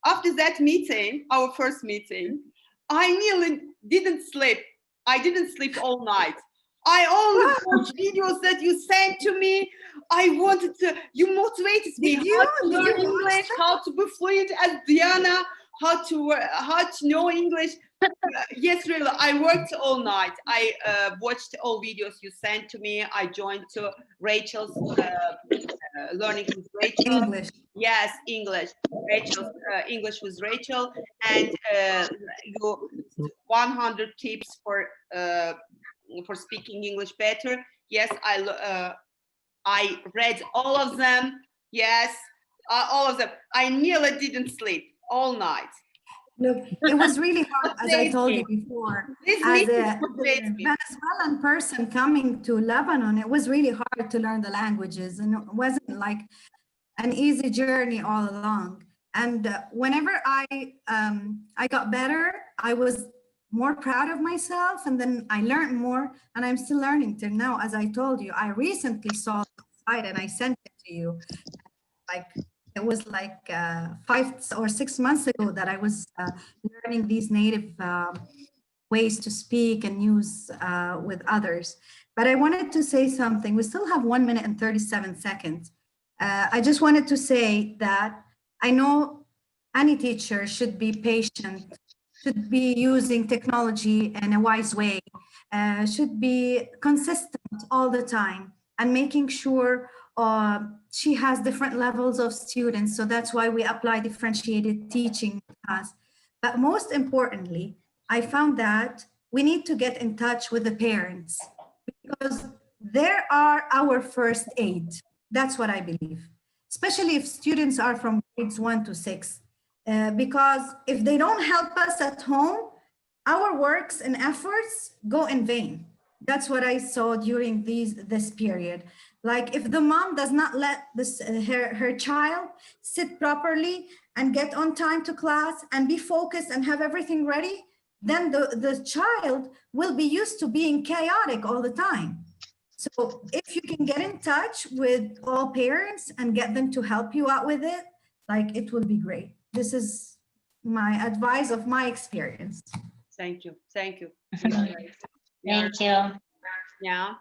After that meeting, our first meeting, I nearly didn't sleep. I didn't sleep all night. I only watched videos that you sent to me. I wanted to, you motivated me how to learn English, how to be fluent as Diana, how to know English. Yes, really, I worked all night. I watched all videos you sent to me. I joined to Rachel's learning with Rachel. English. Yes, English. Rachel's English with Rachel, and you 100 tips for speaking English better. Yes, I read all of them. Yes, all of them. I nearly didn't sleep all night. Look, it was really hard, as I told you before. As a Venezuelan person coming to Lebanon, it was really hard to learn the languages, and it wasn't like an easy journey all along. And whenever I got better, I was more proud of myself, and then I learned more, and I'm still learning till now. As I told you, I recently saw the slide and I sent it to you. Like it was like 5 or 6 months ago that I was learning these native ways to speak and use with others. But I wanted to say something. We still have 1 minute and 37 seconds. I just wanted to say that I know any teacher should be patient, should be using technology in a wise way, should be consistent all the time and making sure she has different levels of students. So that's why we apply differentiated teaching class. But most importantly, I found that we need to get in touch with the parents because they are our first aid. That's what I believe, especially if students are from grades 1 to 6. Because if they don't help us at home, our works and efforts go in vain. That's what I saw during this period. Like if the mom does not let her child sit properly and get on time to class and be focused and have everything ready, then the child will be used to being chaotic all the time. So if you can get in touch with all parents and get them to help you out with it, like it will be great. This is my advice of my experience. Thank you. Thank you. Thank you. Yeah.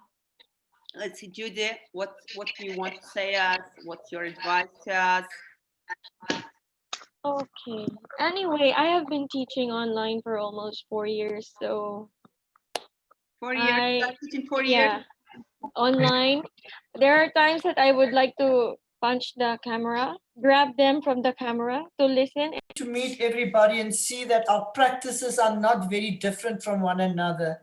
Let's see, Judy, what do you want to say us? What's your advice to us? Okay. Anyway, I have been teaching online for almost 4 years, so 4 years? You're teaching 4 years? Yeah, online. There are times that I would like to punch the camera, grab them from the camera to listen. To meet everybody and see that our practices are not very different from one another.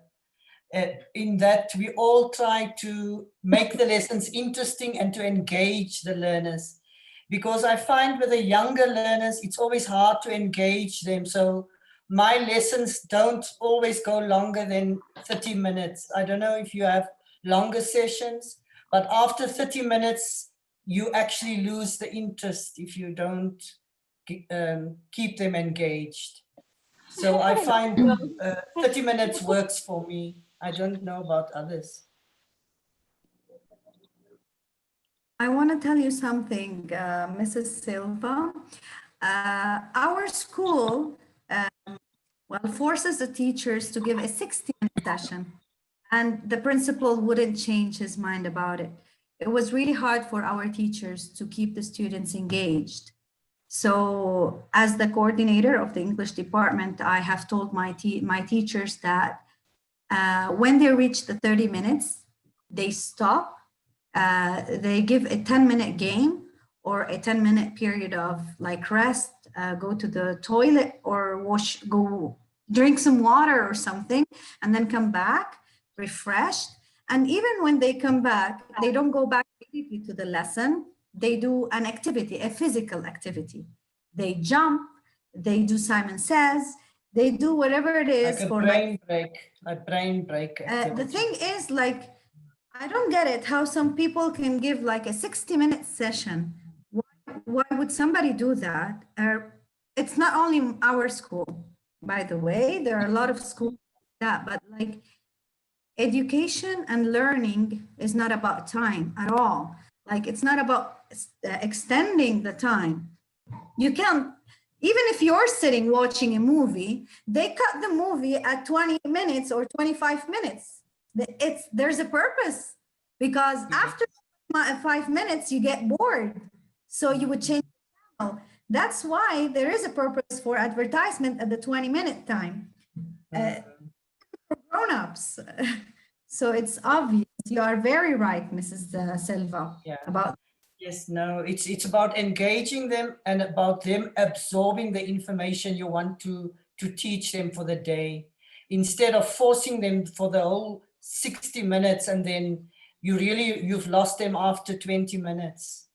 In that we all try to make the lessons interesting and to engage the learners. Because I find with the younger learners, it's always hard to engage them. So my lessons don't always go longer than 30 minutes. I don't know if you have longer sessions, but after 30 minutes, you actually lose the interest if you don't keep them engaged. So I find 30 minutes works for me. I don't know about others. I want to tell you something, Mrs. Silva. Our school forces the teachers to give a 60-minute session, and the principal wouldn't change his mind about it. It was really hard for our teachers to keep the students engaged. So as the coordinator of the English department, I have told my teachers that when they reach the 30 minutes, they stop, they give a 10-minute game or a 10-minute period of like rest, go to the toilet or go drink some water or something, and then come back refreshed. And even when they come back, they don't go back immediately to the lesson. They do an activity, a physical activity. They jump, they do Simon Says, they do whatever it is. Like for a brain break. The thing is, like, I don't get it how some people can give like a 60-minute session. Why would somebody do that? It's not only our school, by the way. There are a lot of schools that, but like education and learning is not about time at all. Like it's not about extending the time. You can't, even if you're sitting watching a movie, they cut the movie at 20 minutes or 25 minutes. There's a purpose, because after 5 minutes, you get bored. So you would change the channel. That's why there is a purpose for advertisement at the 20-minute time. For grown-ups. So it's obvious. You are very right, Mrs. Silva, about. Yes, no, it's about engaging them and about them absorbing the information you want to teach them for the day, instead of forcing them for the whole 60 minutes and then you've lost them after 20 minutes.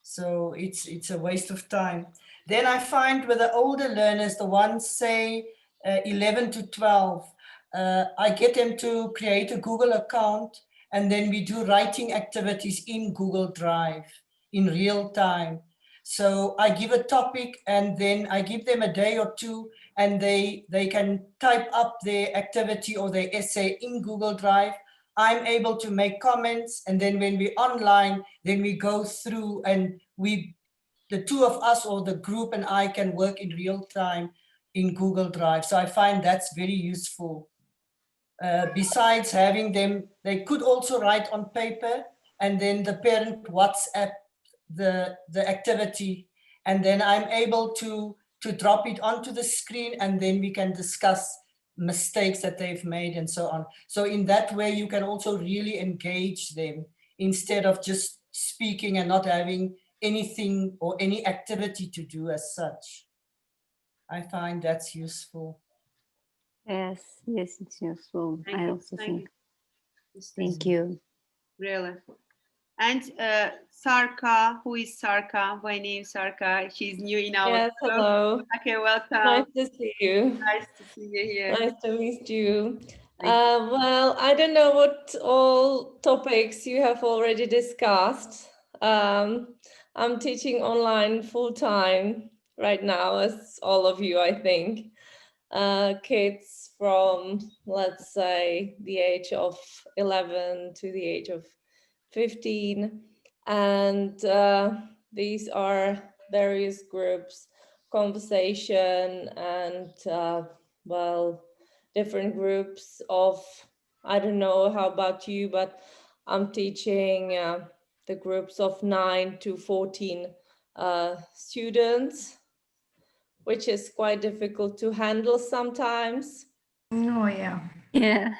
So it's a waste of time. Then I find with the older learners, the ones say 11 to 12, I get them to create a Google account, and then we do writing activities in Google Drive in real time. So I give a topic and then I give them a day or two and they can type up their activity or their essay in Google Drive. I'm able to make comments, and then when we're online, then we go through and the two of us or the group and I can work in real time in Google Drive. So I find that's very useful. Besides having them, they could also write on paper, and then the parent WhatsApp the activity, and then I'm able to drop it onto the screen, and then we can discuss mistakes that they've made and so on. So in that way, you can also really engage them instead of just speaking and not having anything or any activity to do as such. I find that's useful. Yes, yes, it's useful. Thank I you, also thank think. you. This Thank is you. Really. And Sarka, who is Sarka? My name is Sarka. She's new in our Yes, group. hello. Okay, welcome. Nice to see you. Nice to see you here. Nice to meet you. Thank you. Well, I don't know what all topics you have already discussed. I'm teaching online full-time right now, as all of you, I think. Kids from, let's say, the age of 11 to the age of 15. And these are various groups, conversation and, well, different groups of, I don't know how about you, but I'm teaching the groups of 9 to 14 students, which is quite difficult to handle sometimes. Oh, yeah. Yeah.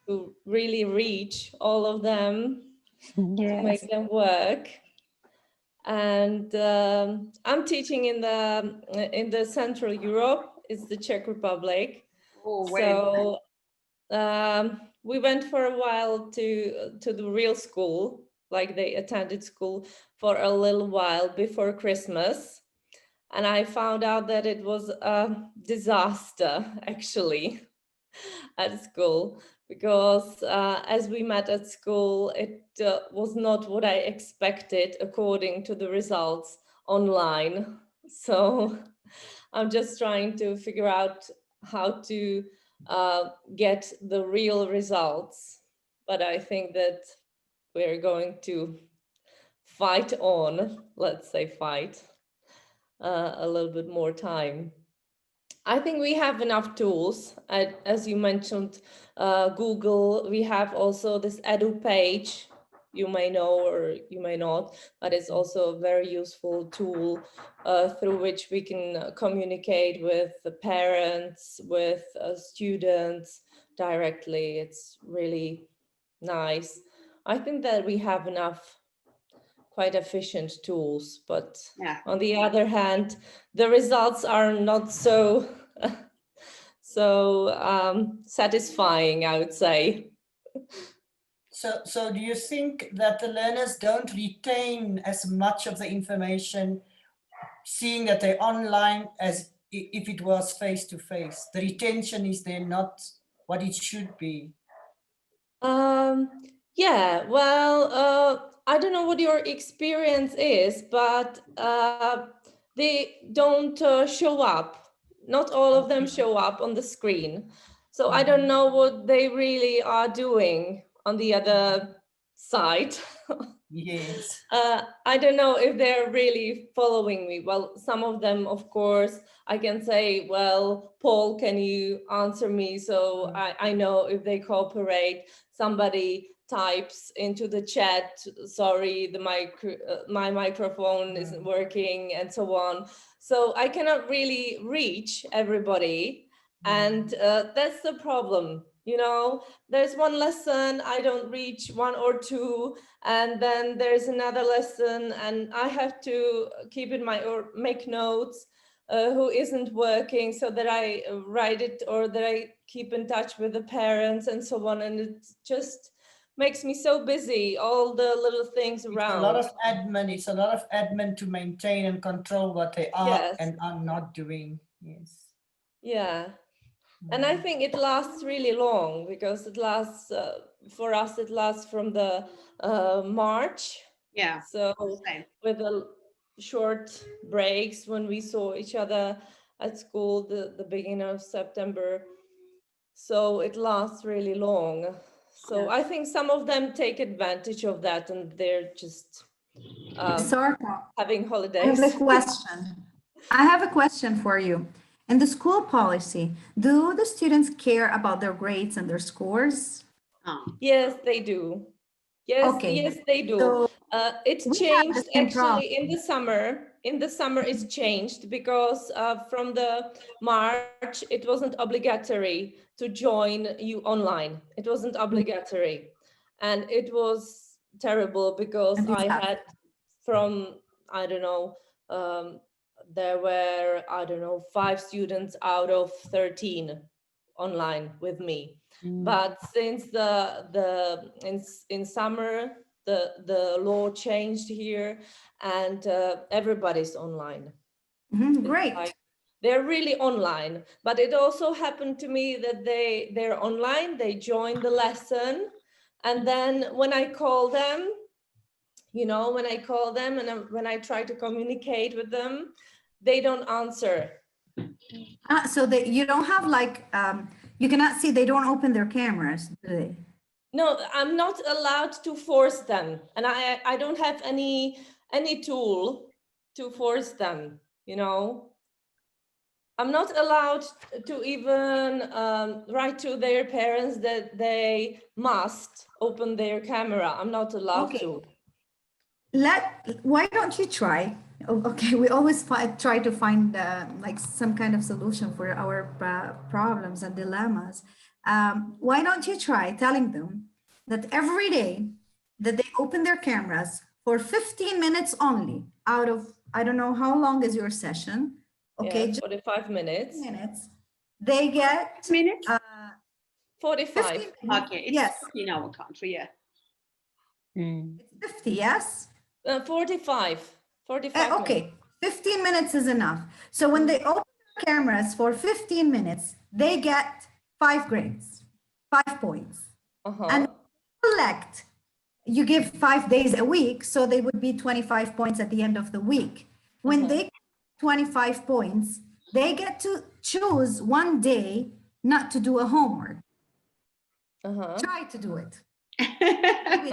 To really reach all of them, to Yes. make them work. And I'm teaching in the Central Europe, it's the Czech Republic. Oh, so we went for a while to the real school, like they attended school for a little while before Christmas. And I found out that it was a disaster, actually, at school, because as we met at school, it was not what I expected according to the results online. So I'm just trying to figure out how to get the real results. But I think that we're going to fight on, let's say fight, a little bit more time. I think we have enough tools. As you mentioned, Google, we have also this Edu page, you may know or you may not, but it's also a very useful tool through which we can communicate with the parents, with students directly. It's really nice. I think that we have enough quite efficient tools, but yeah. On the other hand, the results are not so satisfying, I would say. So do you think that the learners don't retain as much of the information, seeing that they're online as if it was face-to-face? The retention is there not what it should be? Yeah, well, I don't know what your experience is, but they don't show up. Not all of them show up on the screen. So I don't know what they really are doing on the other side. Yes. I don't know if they're really following me. Well, some of them, of course, I can say, well, Paul, can you answer me? So I know if they cooperate. Somebody types into the chat, sorry, my microphone isn't working, and so on. So I cannot really reach everybody. And that's the problem. You know, there's one lesson, I don't reach one or two, and then there's another lesson, and I have to keep in my or make notes who isn't working, so that I write it or that I keep in touch with the parents and so on. And it just makes me so busy, all the little things around. It's a lot of admin. It's a lot of admin to maintain and control what they are and are not doing. Yes. Yeah. And I think it lasts really long, because it lasts, for us, it lasts from the March. Yeah. So with the short breaks when we saw each other at school the beginning of September. So it lasts really long. So I think some of them take advantage of that and they're just Sarka, having I holidays. have a question. I have a question for you. In the school policy, do the students care about their grades and their scores? Yes, they do. Yes, Okay. yes, they do. So It's we have the changed same problem. actually in the summer. In the summer, it's changed because from the March, it wasn't obligatory to join you online. It wasn't obligatory. And it was terrible because I had from, I don't know, there were, I don't know, 5 students out of 13 online with me. But since in summer the law changed here and everybody's online. Great. Like, they're really online, but it also happened to me that they're online, they join the lesson, and then when I call them, you know, when I call them and when I try to communicate with them, they don't answer. So that you don't have like, you cannot see, they don't open their cameras, do they? No, I'm not allowed to force them. And I don't have any tool to force them, you know. I'm not allowed to even write to their parents that they must open their camera. I'm not allowed to. Why don't you try? Okay, we always try to find like some kind of solution for our problems and dilemmas. Why don't you try telling them that every day that they open their cameras for 15 minutes only out of, I don't know how long is your session. Okay, yeah, 45 minutes. They get 45. Okay, it's yes. in our country, yeah. It's 50, yes? 45. 45 okay, minutes. 15 minutes is enough. So when they open their cameras for 15 minutes, they get 5 grades, 5 points. And collect, you give 5 days a week, so they would be 25 points at the end of the week. When they get 25 points, they get to choose one day not to do a homework. Try to do it. I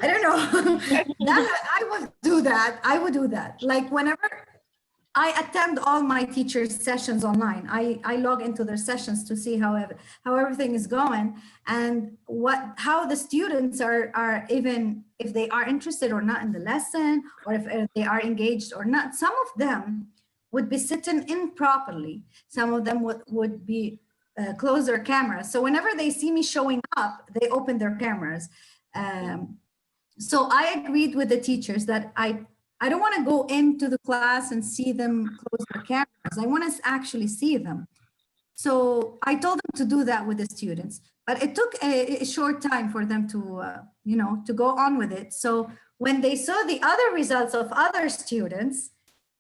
don't know. I would do that. I would do that. Like whenever I attend all my teachers' sessions online, I log into their sessions to see how everything is going and how the students are even if they are interested or not in the lesson or if they are engaged or not. Some of them would be sitting in properly. Some of them would be close their cameras. So whenever they see me showing up, they open their cameras. So I agreed with the teachers that I don't want to go into the class and see them close their cameras. I want to actually see them. So I told them to do that with the students, but it took a short time for them to, to go on with it. So when they saw the other results of other students,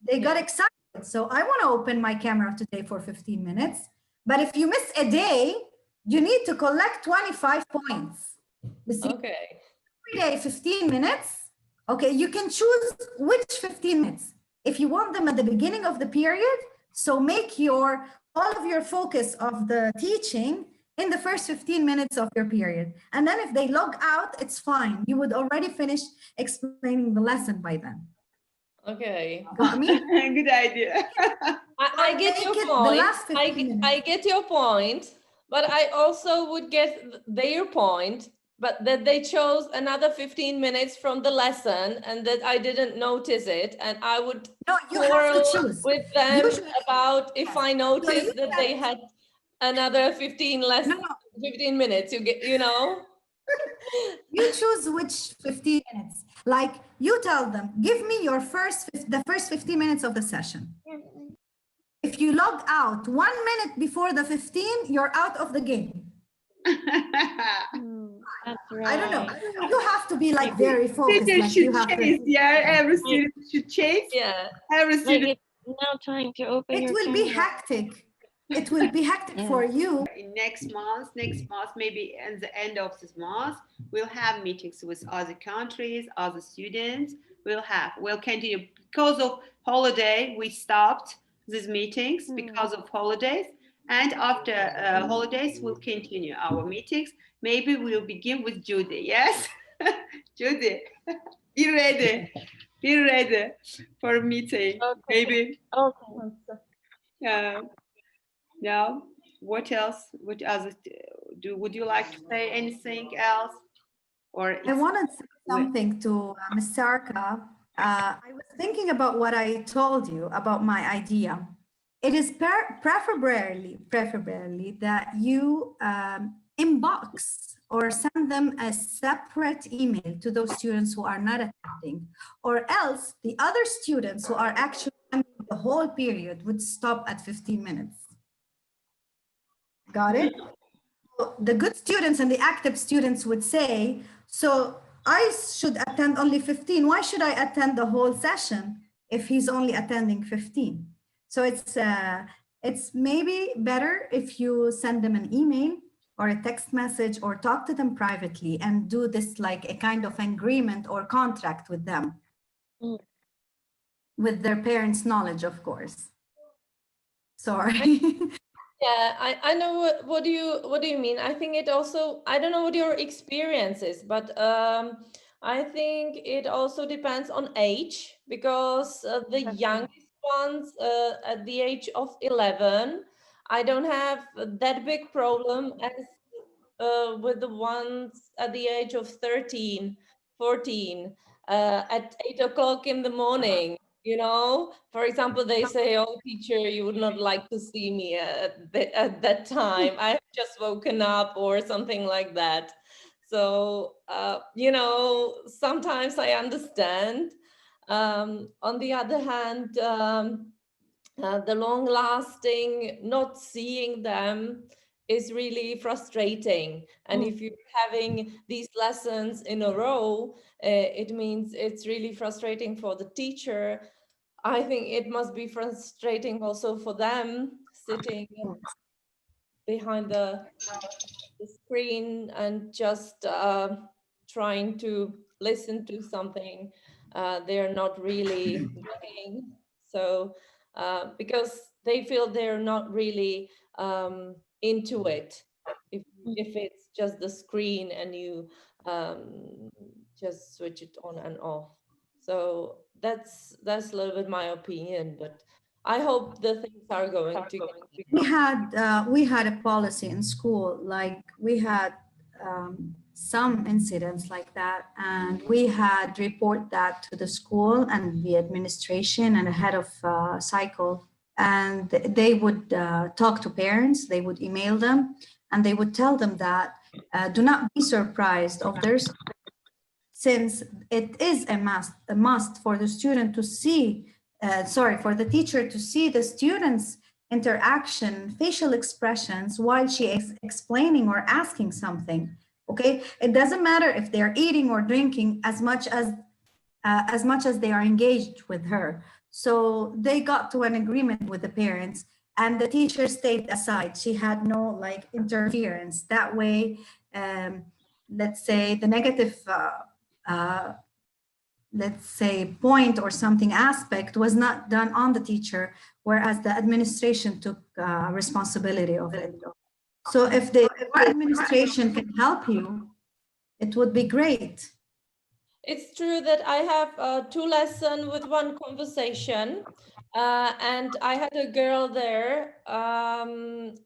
they got excited. So I want to open my camera today for 15 minutes. But if you miss a day, you need to collect 25 points. You see? Okay. Every day, 15 minutes. Okay, you can choose which 15 minutes. If you want them at the beginning of the period, so make all of your focus of the teaching in the first 15 minutes of your period. And then if they log out, it's fine. You would already finish explaining the lesson by then. Okay. Got me? Good idea. I get your point. I get your point, but I also would get their point, but that they chose another 15 minutes from the lesson and that I didn't notice it. And I would quarrel with them about if I noticed that they had another 15 minutes, you know? You choose which 15 minutes. Like you tell them, give me the first 15 minutes of the session. If you log out 1 minute before the 15, you're out of the game. That's right. I don't know. You have to be like very focused. Teachers like should you have chase, every student should chase. Yeah. Every student. Like it's now trying to open It will be hectic. It will be hectic for you. In next month, maybe at the end of this month, we'll have meetings with other countries, other students. We'll continue. Because of holiday, we stopped these meetings because of holidays. And after holidays, we'll continue our meetings. Maybe we'll begin with Judy. Yes, Judy, be ready. Be ready for a meeting. Okay. Maybe. Okay. Now, what else? What other? Would you like to say anything else? Or I wanted to say something to Ms. Sarka. I was thinking about what I told you about my idea. It is preferably that you inbox or send them a separate email to those students who are not attending, or else the other students who are actually attending the whole period would stop at 15 minutes. Got it? The good students and the active students would say, so I should attend only 15. Why should I attend the whole session if he's only attending 15? So it's maybe better if you send them an email or a text message or talk to them privately and do this like a kind of agreement or contract with them, with their parents' knowledge, of course. Sorry. Yeah, I know what do you mean. I think it also, I don't know what your experience is, but I think it also depends on age, because the youngest ones at the age of 11, I don't have that big problem as with the ones at the age of 13, 14, at 8 o'clock in the morning. You know, for example, they say, "Oh, teacher, you would not like to see me at that time. I've just woken up," or something like that. So, you know, sometimes I understand. On the other hand, the long-lasting not seeing them is really frustrating. And if you're having these lessons in a row, it means it's really frustrating for the teacher. I think it must be frustrating also for them sitting behind the screen and just trying to listen to something they're not really doing. So because they feel they're not really into it. If it's just the screen and you just switch it on and off. So that's a little bit my opinion, but I hope the things are going to get. We had a policy in school, like we had some incidents like that, and we had report that to the school and the administration and the head of cycle, and they would talk to parents, they would email them, and they would tell them that do not be surprised of their, since it is a must for the student to see, for the teacher to see the students' interaction, facial expressions while she is explaining or asking something. Okay, it doesn't matter if they are eating or drinking as much as they are engaged with her. So they got to an agreement with the parents, and the teacher stayed aside. She had no like interference. That way, let's say the negative, let's say point or something aspect was not done on the teacher, whereas the administration took responsibility of it. So if the administration can help you, it would be great. It's true that I have 2 lessons with 1 conversation, and I had a girl there, and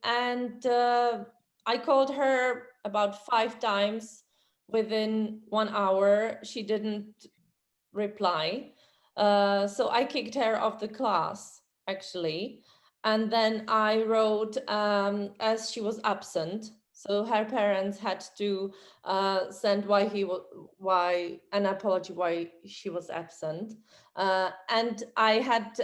I called her about 5 times within 1 hour. She didn't reply, so I kicked her off the class actually, and then I wrote as she was absent. So her parents had to send why an apology why she was absent, and I had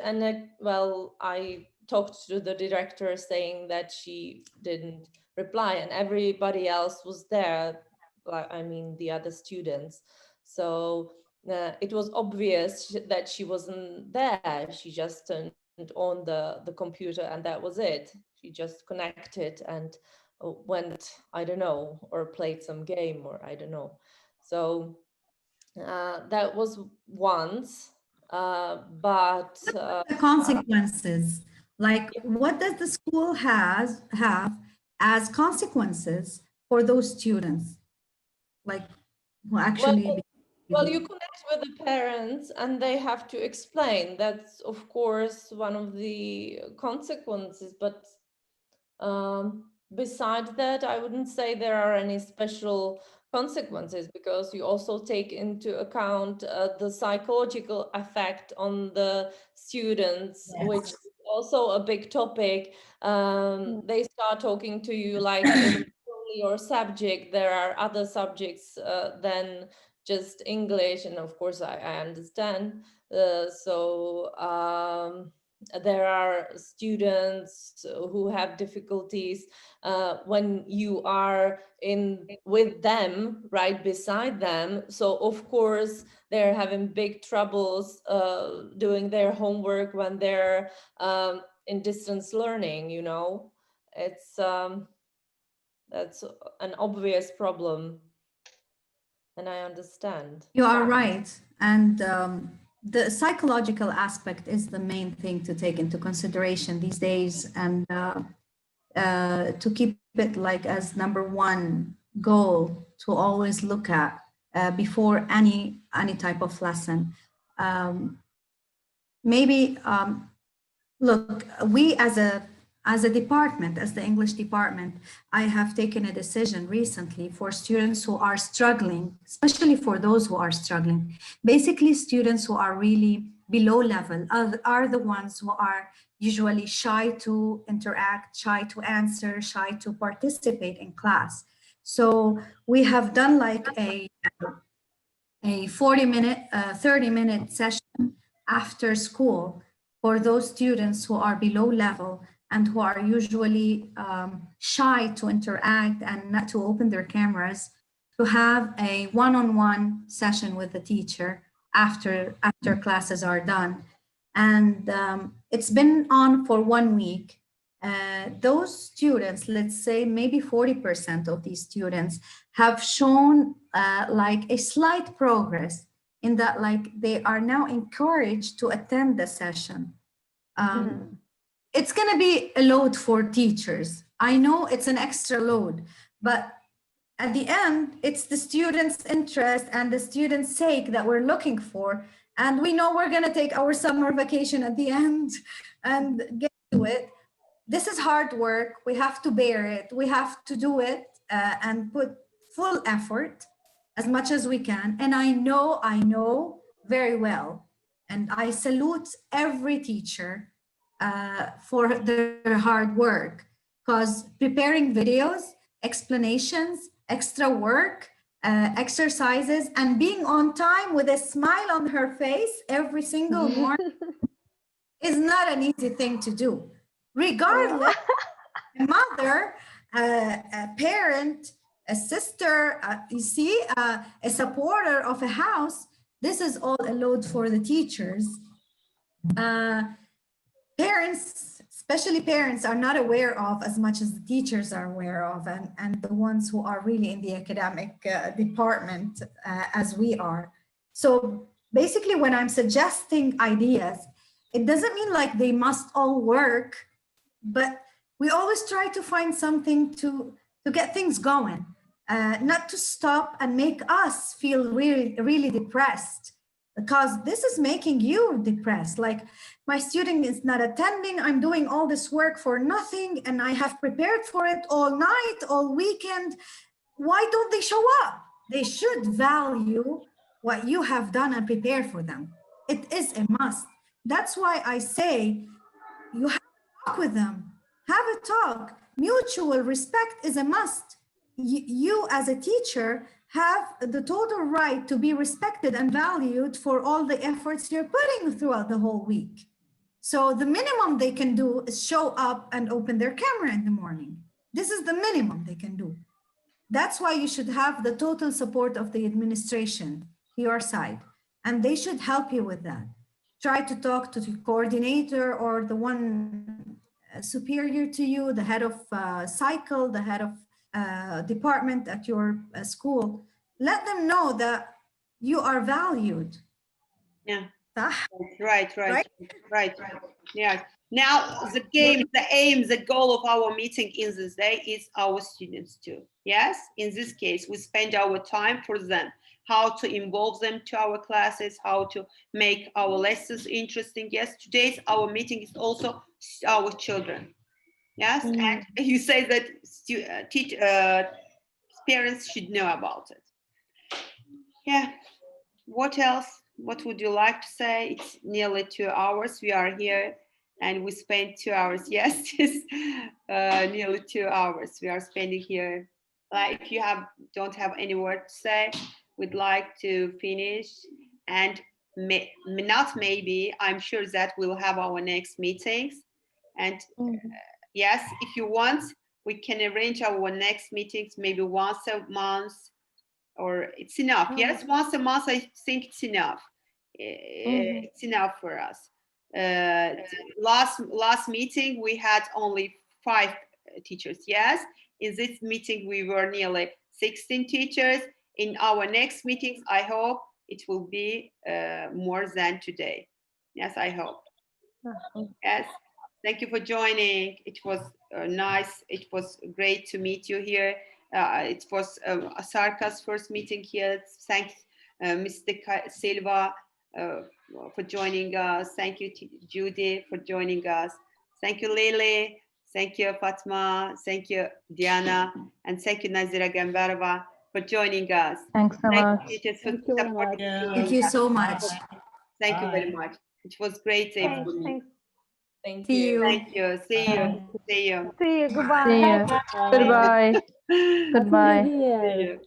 I talked to the director saying that she didn't reply, and everybody else was there. I mean the other students. So it was obvious that she wasn't there. She just turned on the computer and that was it. She just connected and went, I don't know, or played some game, or I don't know. So that was once, but the consequences Like, what does the school have as consequences for those students? Like, who actually... Well, you connect with the parents and they have to explain. That's, of course, one of the consequences. But besides that, I wouldn't say there are any special consequences, because you also take into account the psychological effect on the students, Yes. which is also a big topic. They start talking to you like in only your subject. There are other subjects than just English, and of course I understand. There are students who have difficulties when you are with them, right beside them. So of course they're having big troubles doing their homework when they're in distance learning. You know, it's that's an obvious problem. And I understand. You are right. And the psychological aspect is the main thing to take into consideration these days, and to keep it like as number one goal to always look at before any type of lesson. Look, we as a department, as the English department, I have taken a decision recently for students who are struggling, especially for those who are struggling. Basically, students who are really below level are the ones who are usually shy to interact, shy to answer, shy to participate in class. So we have done like a 40-minute, 30-minute session after school for those students who are below level and who are usually shy to interact and not to open their cameras, to have a one-on-one session with the teacher after classes are done. And it's been on for 1 week. Those students, let's say maybe 40% of these students, have shown like a slight progress in that, like, they are now encouraged to attend the session. It's going to be a load for teachers. I know it's an extra load, but at the end, it's the students' interest and the students' sake that we're looking for. And we know we're going to take our summer vacation at the end and get to it. This is hard work. We have to bear it. We have to do it and put full effort as much as we can. And I know very well, and I salute every teacher for their hard work, because preparing videos, explanations, extra work, exercises, and being on time with a smile on her face every single morning is not an easy thing to do. Regardless, a mother, a parent, a sister, you see, a supporter of a house, this is all a load for the teachers. Parents, especially parents, are not aware of as much as the teachers are aware of, and the ones who are really in the academic department as we are. So basically, when I'm suggesting ideas, it doesn't mean like they must all work, but we always try to find something to get things going, not to stop and make us feel really, really depressed, because this is making you depressed. Like, my student is not attending, I'm doing all this work for nothing, and I have prepared for it all night, all weekend. Why don't they show up? They should value what you have done and prepare for them. It is a must. That's why I say you have to talk with them. Have a talk. Mutual respect is a must. You as a teacher have the total right to be respected and valued for all the efforts you're putting throughout the whole week. So the minimum they can do is show up and open their camera in the morning. This is the minimum they can do. That's why you should have the total support of the administration, your side, and they should help you with that. Try to talk to the coordinator or the one superior to you, the head of cycle, the head of department at your school. Let them know that you are valued. Yeah. Right. Yeah. Now, the aim, the goal of our meeting in this day is our students too. Yes, in this case, we spend our time for them, how to involve them to our classes, how to make our lessons interesting. Yes, today's our meeting is also our children. Yes, and you say that parents should know about it. Yeah, what else? What would you like to say? It's nearly 2 hours. We are here and we spent 2 hours. Yes, nearly 2 hours we are spending here. If you don't have any word to say, we'd like to finish. And not maybe, I'm sure that we'll have our next meetings. And yes, if you want, we can arrange our next meetings maybe once a month, or it's enough. Yes, once a month, I think it's enough. It's enough for us. Last meeting, we had only 5 teachers. Yes, in this meeting, we were nearly 16 teachers. In our next meetings, I hope it will be more than today. Yes, I hope. Yes. Thank you for joining. It was nice. It was great to meet you here. It was Sarka's first meeting here. Thanks, Mr. Silva, for joining us. Thank you, Judy, for joining us. Thank you, Lily. Thank you, Fatma. Thank you, Diana. And thank you, Nazira Gambarova, for joining us. Thanks so much. Thank you so much. Thank you very much. It was great day for me. Thank See you. Thank you. See you. See you. See you. Goodbye. See you. Goodbye. Goodbye. See you.